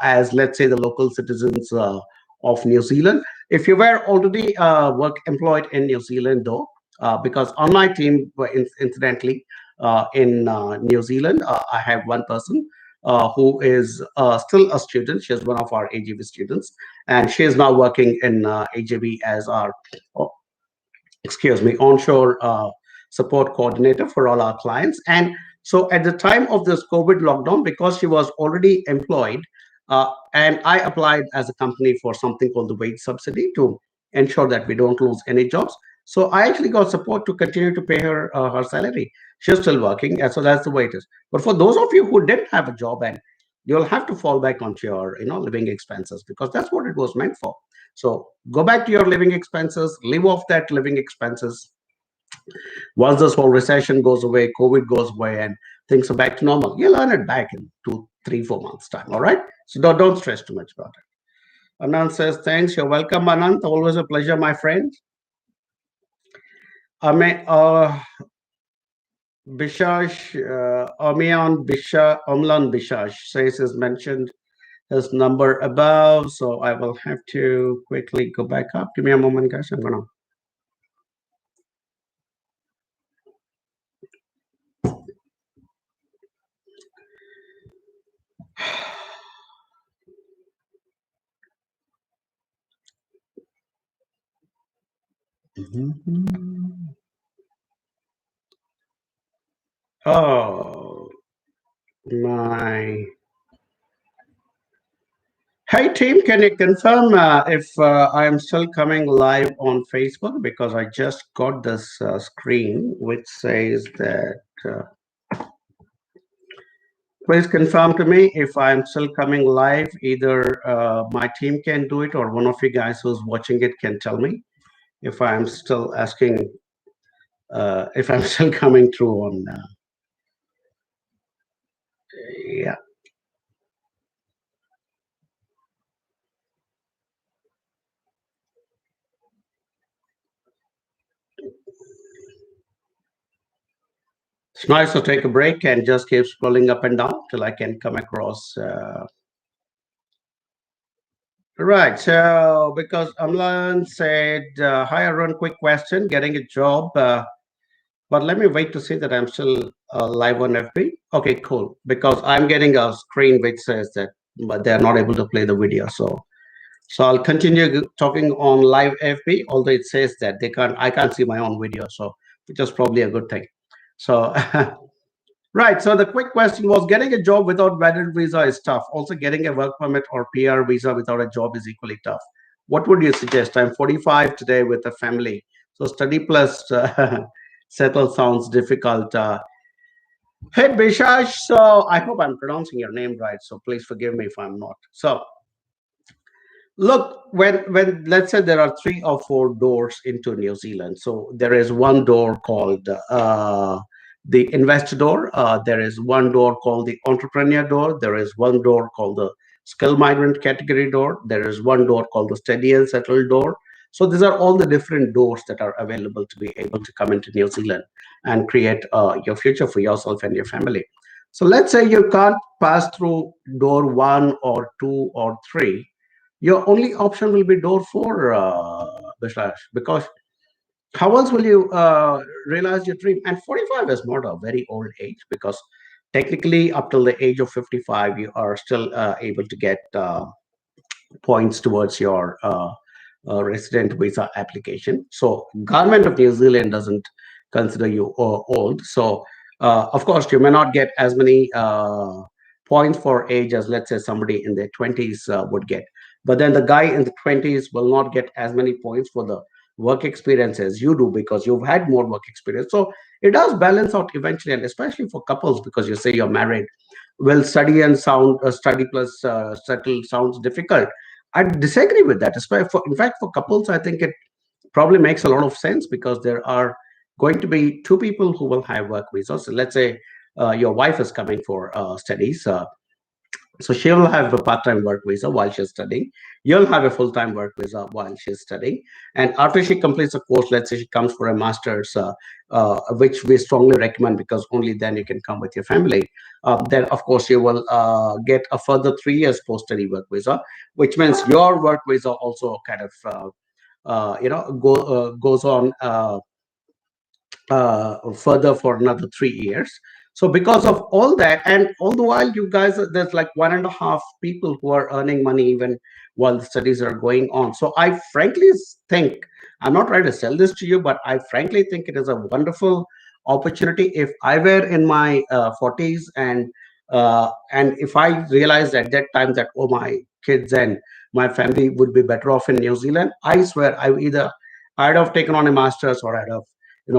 as, let's say, the local citizens of New Zealand. If you were already work employed in New Zealand, though, because on my team, incidentally, in New Zealand, I have one person who is still a student. She is one of our AGV students, and she is now working in AGV as our, oh, excuse me, onshore support coordinator for all our clients. And so at the time of this COVID lockdown, because she was already employed, and I applied as a company for something called the wage subsidy to ensure that we don't lose any jobs. So I actually got support to continue to pay her her salary. She's still working, and so that's the way it is. But for those of you who didn't have a job, and you'll have to fall back onto your living expenses because that's what it was meant for. So go back to your living expenses, live off that living expenses. Once this whole recession goes away, COVID goes away, and things are back to normal, you'll earn it back in 2, 3, 4 months' time. All right. So don't stress too much about it. Anand says, thanks. You're welcome, Anand. Always a pleasure, my friend. Ame, Bishash, Omlan Bishash says is mentioned his number above. So I will have to quickly go back up. Give me a moment, guys. I'm going to. Oh, my. Hey team, can you confirm if I'm still coming live on Facebook? Because I just got this screen which says that. Please confirm to me if I'm still coming live. Either my team can do it or one of you guys who's watching it can tell me if I'm still asking, if I'm still coming through on. Yeah. It's nice to take a break and just keep scrolling up and down till I can come across. Right. So, because Amlan said, hi, Arun, quick question. Getting a job But let me wait to see that I'm still live on FB. Okay, cool. Because I'm getting a screen which says that, but they're not able to play the video. So I'll continue talking on live FB, although it says that they can't. I can't see my own video, so which is probably a good thing. So right. So the quick question was: getting a job without valid visa is tough. Also, getting a work permit or PR visa without a job is equally tough. What would you suggest? I'm 45 today with a family, so study plus settle sounds difficult. Hey Bishash, so I hope I'm pronouncing your name right. So please forgive me if I'm not. So look, when let's say there are 3 or 4 doors into New Zealand. So there is one door called the investor door. There is one door called the entrepreneur door. There is one door called the skilled migrant category door. There is one door called the steady and settled door. So these are all the different doors that are available to be able to come into New Zealand and create your future for yourself and your family. So let's say you can't pass through door 1 or 2 or 3, your only option will be door 4, Bishlash, because how else will you realize your dream? And 45 is not a very old age, because technically up till the age of 55 you are still able to get points towards your resident visa application. So government of New Zealand doesn't consider you old. So of course you may not get as many points for age as, let's say, somebody in their 20s would get. But then the guy in the 20s will not get as many points for the work experience as you do, because you've had more work experience. So it does balance out eventually, and especially for couples, because you say you're married. Well, study plus settle sounds difficult. I disagree with that. In fact, for couples, I think it probably makes a lot of sense, because there are going to be 2 people who will have work visas. So let's say your wife is coming for studies. So she will have a part-time work visa while she's studying. You'll have a full-time work visa while she's studying. And after she completes a course, let's say she comes for a master's, which we strongly recommend, because only then you can come with your family. Then, of course, you will get a further 3 years post-study work visa, which means your work visa also kind of goes on further for another 3 years. So because of all that, and all the while, you guys, there's like 1.5 people who are earning money even while the studies are going on. So I frankly think, I'm not trying to sell this to you, but I frankly think it is a wonderful opportunity. If I were in my 40s, and if I realized at that time that, oh, my kids and my family would be better off in New Zealand, I swear I'd have taken on a master's, or I'd have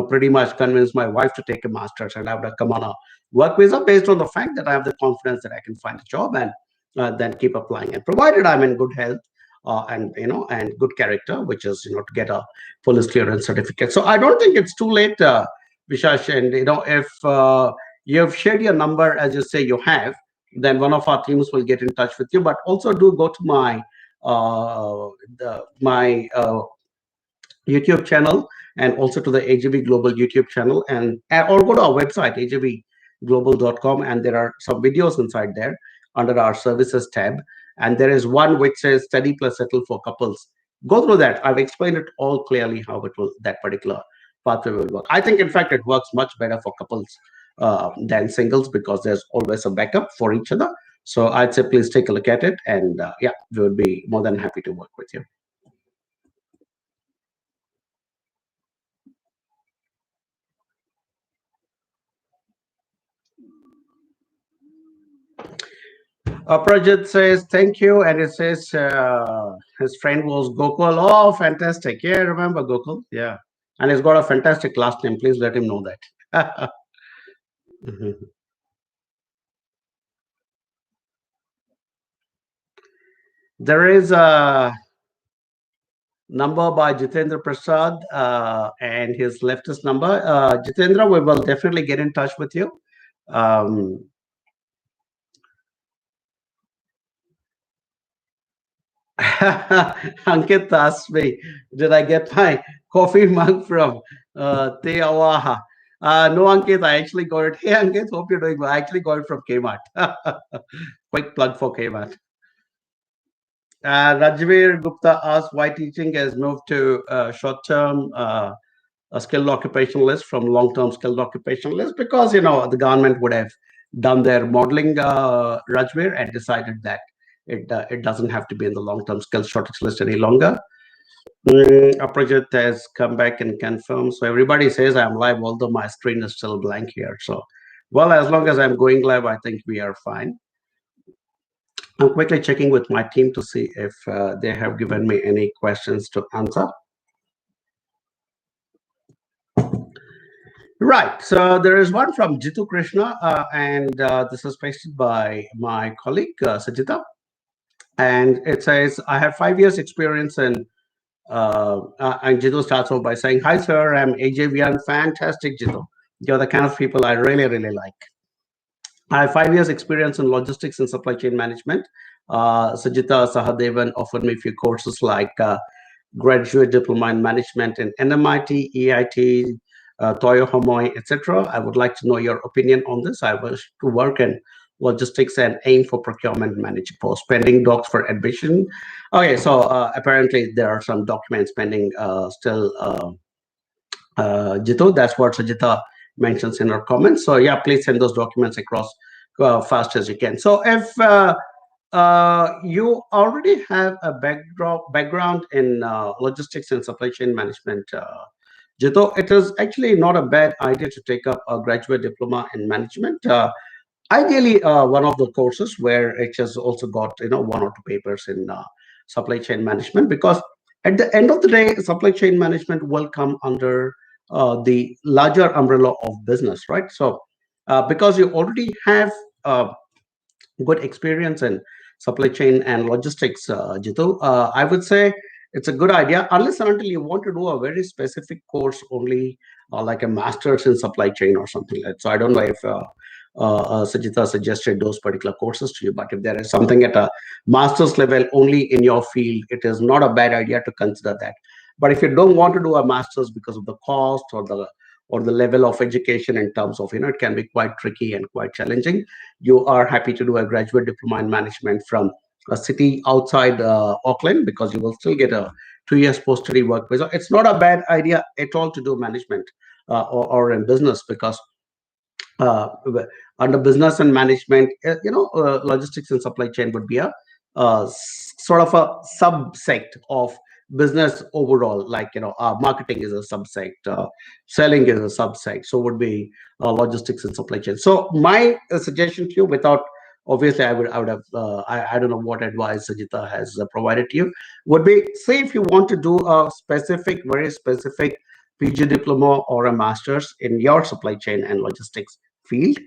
pretty much convinced my wife to take a master's, and I would have come on a work visa based on the fact that I have the confidence that I can find a job, and then keep applying. And provided I'm in good health, and good character, which is to get a police clearance certificate. So I don't think it's too late, Vishash. And if you have shared your number, as you say you have, then one of our teams will get in touch with you. But also do go to my YouTube channel, and also to the AGB Global YouTube channel, and or go to our website agbglobal.com, and there are some videos inside there under our services tab, and there is one which says study plus settle for couples. Go through that. I've explained it all clearly how that particular pathway will work. I think, in fact, it works much better for couples than singles, because there's always a backup for each other. So I'd say please take a look at it, and yeah, we would be more than happy to work with you. Prajit says thank you, and it says his friend was Gokul. Oh, fantastic! Yeah, I remember Gokul. Yeah, and he's got a fantastic last name. Please let him know that. Mhm. There is a number by Jitendra Prasad, and he's left his number. Jitendra, we will definitely get in touch with you. Um, Ankit asked me, did I get my coffee mug from Te Awaha? No, Ankit, I actually got it. Hey, Ankit, hope you're doing well. I actually got it from Kmart. Quick plug for Kmart. Rajveer Gupta asked why teaching has moved to short term. a skilled occupation list from long-term skilled occupation list, because the government would have done their modeling, Rajveer, and decided that it doesn't have to be in the long-term skills shortage list any longer. Aprajit has come back and confirmed. So everybody says I'm live, although my screen is still blank here. So, well, as long as I'm going live, I think we are fine. I'm quickly checking with my team to see if they have given me any questions to answer. Right. So there is one from Jitu Krishna, and this is pasted by my colleague Sajita. And it says, I have 5 years experience in, and Jitu starts off by saying, hi, sir, I'm AJVN. Fantastic, Jitu. You're the kind of people I really, really like. I have 5 years experience in logistics and supply chain management. Sajita Sahadevan offered me a few courses like graduate diploma in management in NMIT, EIT, Toyo Homoi, etc. I would like to know your opinion on this. I wish to work in logistics and aim for procurement manager post. Pending docs for admission. Okay, so apparently there are some documents pending still. Jitu, that's what Sajita mentions in her comments. So yeah, please send those documents across fast as you can. So if you already have a background in logistics and supply chain management, Jitu, it is actually not a bad idea to take up a graduate diploma in management. Ideally, one of the courses where it has also got one or two papers in supply chain management, because at the end of the day, supply chain management will come under the larger umbrella of business, right? So because you already have good experience in supply chain and logistics, Jitu, I would say it's a good idea, unless and until you want to do a very specific course only, like a master's in supply chain or something like that. So I don't know if Sajita suggested those particular courses to you, but if there is something at a master's level only in your field, it is not a bad idea to consider that. But if you don't want to do a master's because of the cost or the level of education in terms of, it can be quite tricky and quite challenging, you are happy to do a graduate diploma in management from a city outside Auckland, because you will still get a 2 years post-study work visa. It's not a bad idea at all to do management or in business, because uh, under business and management, logistics and supply chain would be a sort of a subsect of business overall. Like marketing is a subsect, selling is a subsect. So would be logistics and supply chain. So my suggestion to you, without obviously, I would have I don't know what advice Sajita has provided to you, would be, say if you want to do a specific, very specific PG diploma or a master's in your supply chain and logistics field.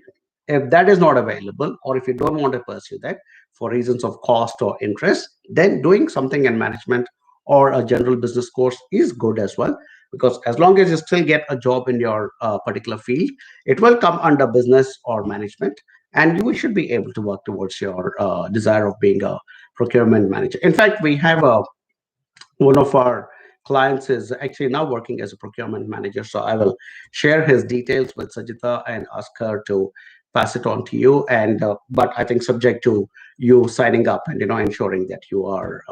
If that is not available, or if you don't want to pursue that for reasons of cost or interest, then doing something in management or a general business course is good as well. Because as long as you still get a job in your particular field, it will come under business or management, and you should be able to work towards your desire of being a procurement manager. In fact, we have one of our clients is actually now working as a procurement manager. So I will share his details with Sajita and ask her to pass it on to you. And but I think subject to you signing up and ensuring that you are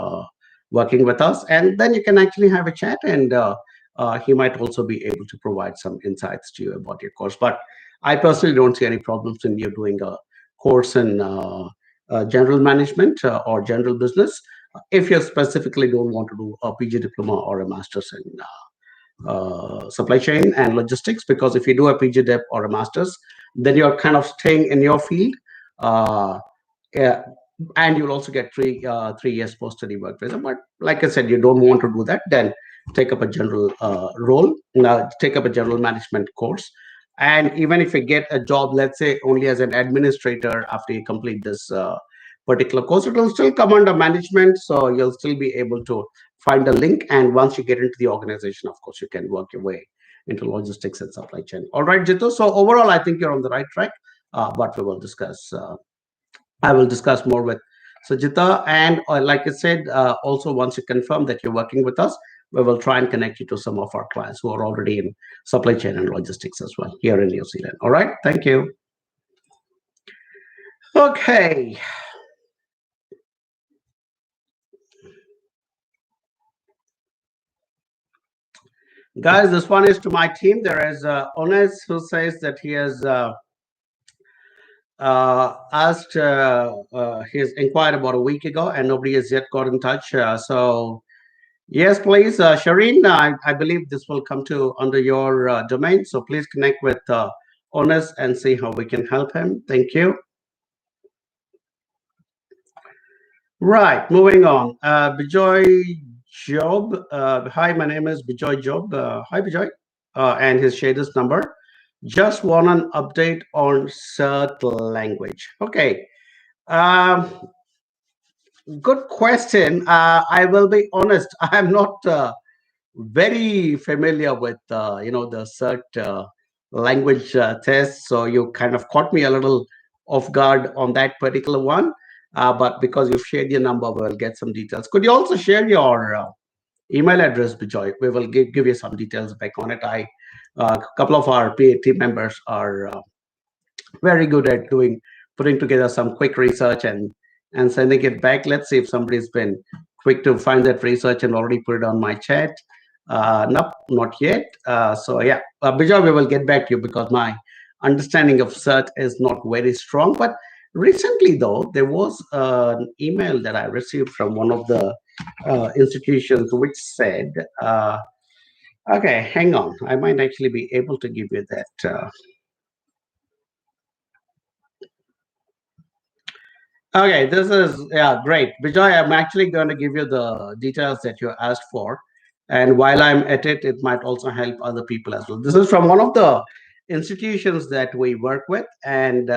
working with us, and then you can actually have a chat, and he might also be able to provide some insights to you about your course. But I personally don't see any problems in you doing a course in general management or general business, if you specifically don't want to do a PG diploma or a master's in supply chain and logistics. Because if you do a PG dip or a master's, then you're kind of staying in your field, uh, yeah, and you'll also get 3 years post study work visa. But like I said, you don't want to do that, then take up a general role, take up a general management course. And even if you get a job, let's say only as an administrator after you complete this particular course, it will still come under management. So you'll still be able to find a link. And once you get into the organization, of course, you can work your way into logistics and supply chain. All right, Jitu. So overall, I think you're on the right track. But we will discuss. I will discuss more with Sajita. And like I said, also once you confirm that you're working with us, we will try and connect you to some of our clients who are already in supply chain and logistics as well here in New Zealand. All right. Thank you. Okay. Guys, this one is to my team. There is Ones who says that he has asked, he has inquired about a week ago and nobody has yet got in touch. So, yes, please, Shireen, I believe this will come to under your domain. So please connect with Ones and see how we can help him. Thank you. Right, moving on. Bijoy Job. Hi, my name is Bijoy Job. Hi, Bijoy. And his shaders number. Just want an update on cert language. Okay. Um, Good question. I will be honest. I am not very familiar with the cert language test, so you kind of caught me a little off guard on that particular one. But because you've shared your number, we'll get some details. Could you also share your email address, Bijoy? We will give you some details back on it. A couple of our PA team members are very good at putting together some quick research and sending it back. Let's see if somebody's been quick to find that research and already put it on my chat. Nope, not yet. So yeah, Bijay, we will get back to you because my understanding of cert is not very strong. But recently, though, there was an email that I received from one of the institutions which said, okay, hang on, I might actually be able to give you that. Okay, this is yeah, great. Vijay, I'm actually going to give you the details that you asked for. And while I'm at it, it might also help other people as well. This is from one of the institutions that we work with. And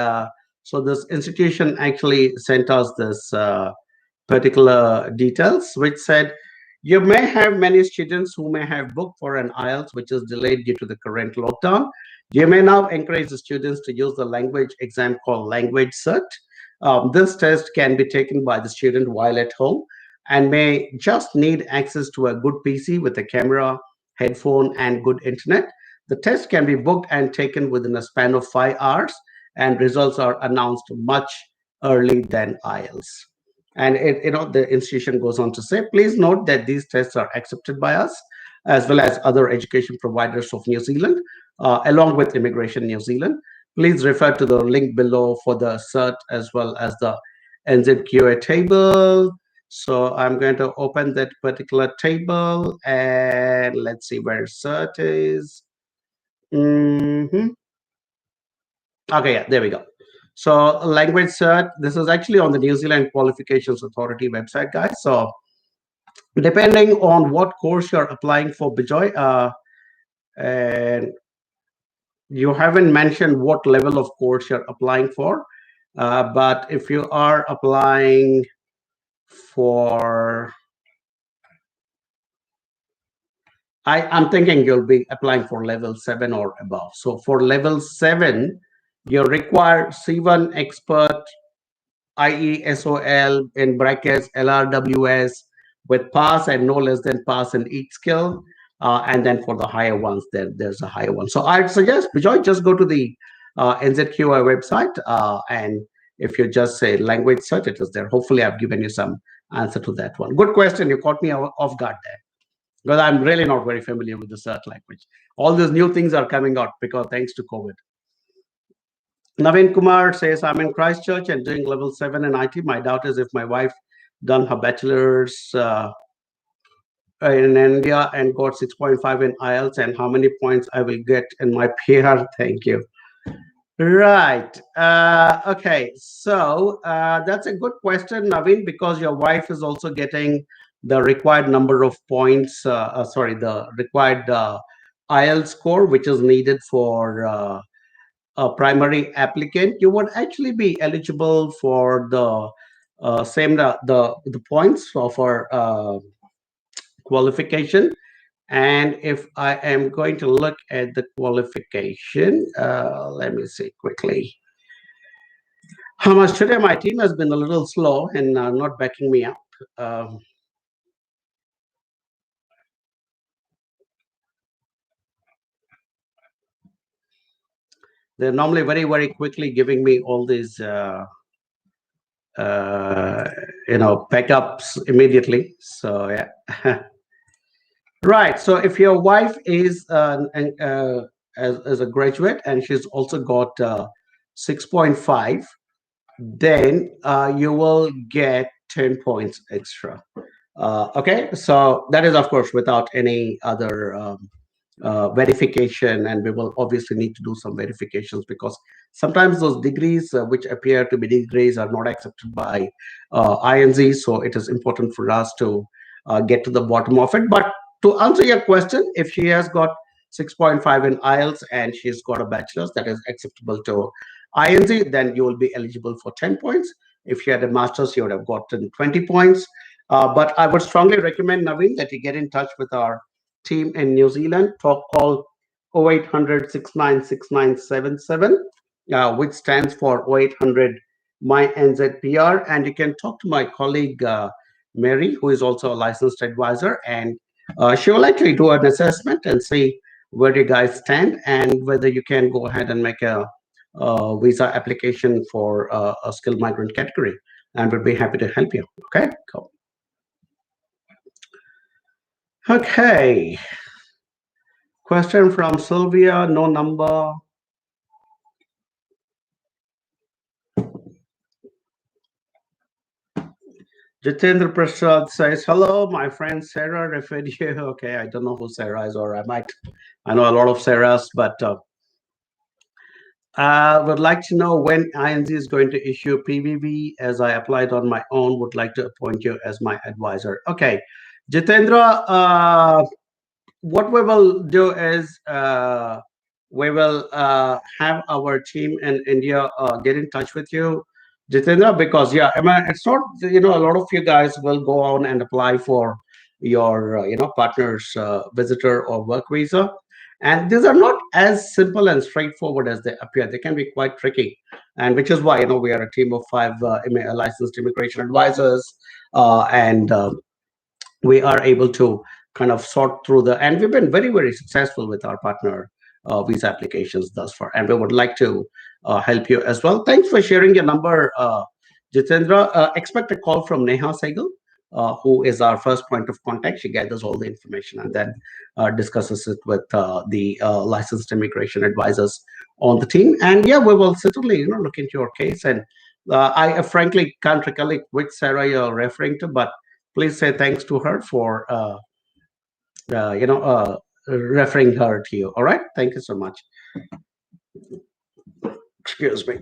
so this institution actually sent us this particular details, which said you may have many students who may have booked for an IELTS, which is delayed due to the current lockdown. You may now encourage the students to use the language exam called Language Cert. This test can be taken by the student while at home and may just need access to a good PC with a camera, headphone, and good internet. The test can be booked and taken within a span of 5 hours, and results are announced much early than IELTS. And the institution goes on to say, please note that these tests are accepted by us as well as other education providers of New Zealand, along with Immigration New Zealand. Please refer to the link below for the cert as well as the NZQA table. So I'm going to open that particular table and let's see where cert is. Mhm. Okay, yeah, there we go. So language cert, this is actually on the New Zealand Qualifications Authority website, guys. So depending on what course you're applying for, Bijoy, and you haven't mentioned what level of course you're applying for, but if you are applying for, I'm thinking you'll be applying for level 7 or above. So for level 7, you require C1 expert, IESOL in brackets, LRWS with pass and no less than pass in each skill. And then for the higher ones, there's a higher one. So I'd suggest, Bijoy, just go to the NZQI website and if you just say language search, it is there. Hopefully, I've given you some answer to that one. Good question. You caught me off guard there because I'm really not very familiar with the search language. All these new things are coming out because thanks to COVID. Naveen Kumar says, I'm in Christchurch and doing level 7 in IT. My doubt is if my wife done her bachelor's in India and got 6.5 in IELTS and how many points I will get in my PR. Thank you. Right. Okay. So that's a good question, Naveen, because your wife is also getting the required number of points, sorry, the required IELTS score, which is needed for a primary applicant. You would actually be eligible for the same the points of our qualification. And if I am going to look at the qualification, let me see quickly. How much today? My team has been a little slow and not backing me up. Um, they're normally very, very quickly giving me all these, uh, backups immediately. So yeah. Right. So if your wife is as a graduate and she's also got 6.5, then you will get 10 points extra. Okay, so that is of course without any other verification, and we will obviously need to do some verifications because sometimes those degrees which appear to be degrees are not accepted by INZ. So it is important for us to get to the bottom of it. But to answer your question, if she has got 6.5 in IELTS and she's got a bachelor's that is acceptable to INZ, then you will be eligible for 10 points. If you had a master's, you would have gotten 20 points. But I would strongly recommend, Naveen, that you get in touch with our team in New Zealand. Talk call 0800 which stands for 0800 My NZPR. And you can talk to my colleague, Mary, who is also a licensed advisor. And she will actually do an assessment and see where you guys stand and whether you can go ahead and make a visa application for a skilled migrant category. And we'll be happy to help you. Okay, cool. Okay. Question from Sylvia, no number. Jitendra Prasad says, hello, my friend Sarah referred you. Okay, I don't know who Sarah is, or I know a lot of Sarahs, but would like to know when INZ is going to issue PVV as I applied on my own. Would like to appoint you as my advisor. Okay, Jitendra, what we will do is we will have our team in India get in touch with you, Jitendra, because yeah, I mean, it's not, a lot of you guys will go on and apply for your partner's visitor or work visa, and these are not as simple and straightforward as they appear. They can be quite tricky, and which is why we are a team of five licensed immigration advisors, and we are able to kind of sort through and we've been very, very successful with our partner visa applications thus far, and we would like to help you as well. Thanks for sharing your number, Jitendra. Expect a call from Neha Sehgal, who is our first point of contact. She gathers all the information and then discusses it with the licensed immigration advisors on the team. And yeah, we will certainly look into your case. And I frankly can't recollect which Sarah you're referring to, but please say thanks to her for referring her to you. All right, thank you so much. Excuse me.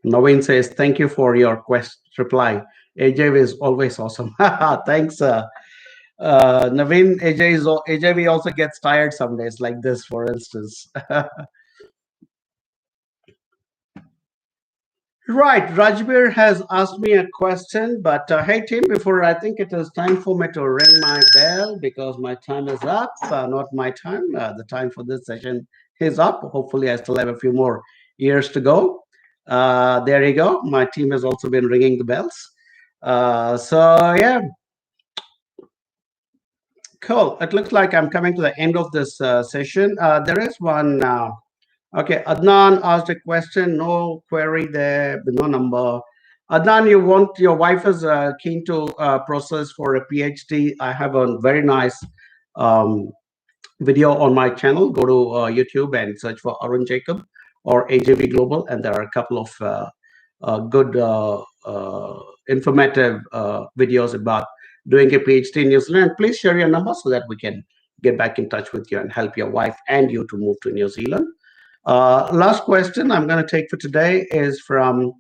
Naveen says thank you for your quest reply. AJ is always awesome. Thanks, Naveen. AJV also gets tired some days, like this, for instance. Right, Rajbir has asked me a question, but hey, Tim, before I think it is time for me to ring my bell because my time is up. Not my time, the time for this session is up. Hopefully, I still have a few more years to go. There you go. My team has also been ringing the bells. So, yeah, cool. It looks like I'm coming to the end of this session. There is one. Okay, Adnan asked a question, no query there, no number. Adnan, your wife is keen to process for a PhD. I have a very nice um, video on my channel. Go to YouTube and search for Arun Jacob or AJV Global, and there are a couple of good informative videos about doing a PhD in New Zealand. Please share your number so that we can get back in touch with you and help your wife and you to move to New Zealand. Last question I'm going to take for today is from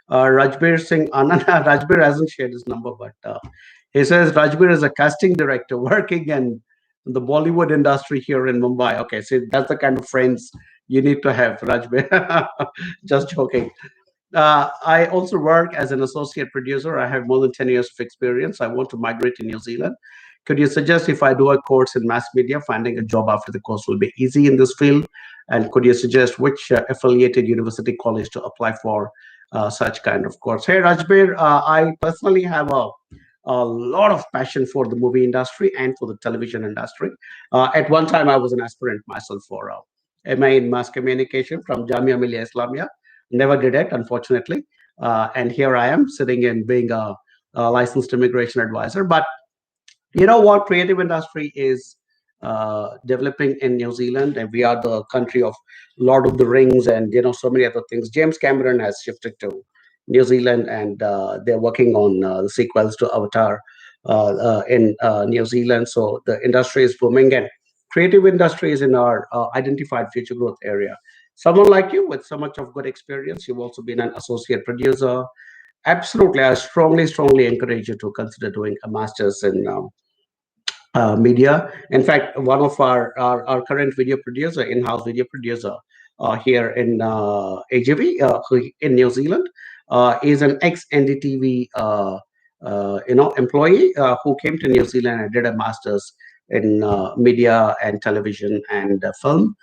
Rajbir Singh Anand. Rajbir hasn't shared his number, but he says Rajbir is a casting director working in the Bollywood industry here in Mumbai. Okay, so that's the kind of friends you need to have, Rajbir. Just joking. I also work as an associate producer. I have more than 10 years of experience. I want to migrate to New Zealand. Could you suggest if I do a course in mass media, finding a job after the course will be easy in this field? And could you suggest which affiliated university college to apply for such kind of course? Hey, Rajbir, I personally have a lot of passion for the movie industry and for the television industry. At one time, I was an aspirant myself for MA in mass communication from Jamia Millia Islamia. Never did it, unfortunately. And here I am sitting in being a licensed immigration advisor. But you know what, creative industry is developing in New Zealand, and we are the country of Lord of the Rings, and so many other things. James Cameron has shifted to New Zealand, and they're working on the sequels to Avatar in New Zealand. So the industry is booming, and creative industry is in our identified future growth area. Someone like you with so much of good experience, you've also been an associate producer. Absolutely, I strongly encourage you to consider doing a master's in media. In fact, one of our current video producer, in-house video producer here in AGV, in New Zealand, is an ex-NDTV employee who came to New Zealand and did a master's in media and television and film.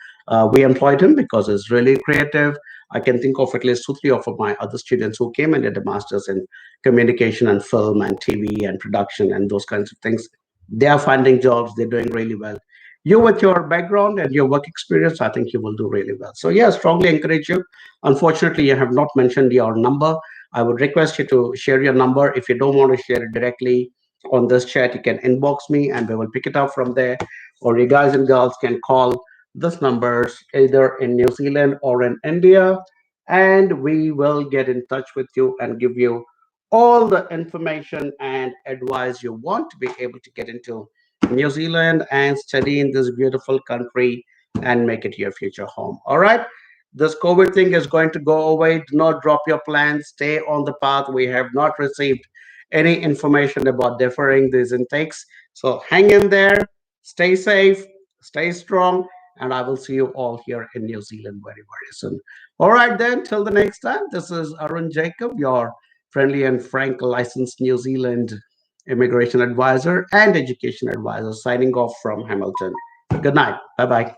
We employed him because he's really creative. I can think of at least two, three of my other students who came and did a master's in communication and film and TV and production and those kinds of things. They are finding jobs, they're doing really well. You, with your background and your work experience, I think you will do really well. So yeah, strongly encourage you. Unfortunately, you have not mentioned your number. I would request you to share your number. If you don't want to share it directly on this chat, you can inbox me and we will pick it up from there. Or you guys and girls can call this numbers either in New Zealand or in India, and we will get in touch with you and give you all the information and advice you want to be able to get into New Zealand and study in this beautiful country and make it your future home. All right. This COVID thing is going to go away. Do not drop your plans. Stay on the path. We have not received any information about deferring these intakes. So hang in there. Stay safe. Stay strong. And I will see you all here in New Zealand very, very soon. All right, then. Till the next time. This is Arun Jacob, your friendly and frank licensed New Zealand immigration advisor and education advisor, signing off from Hamilton. Good night. Bye bye.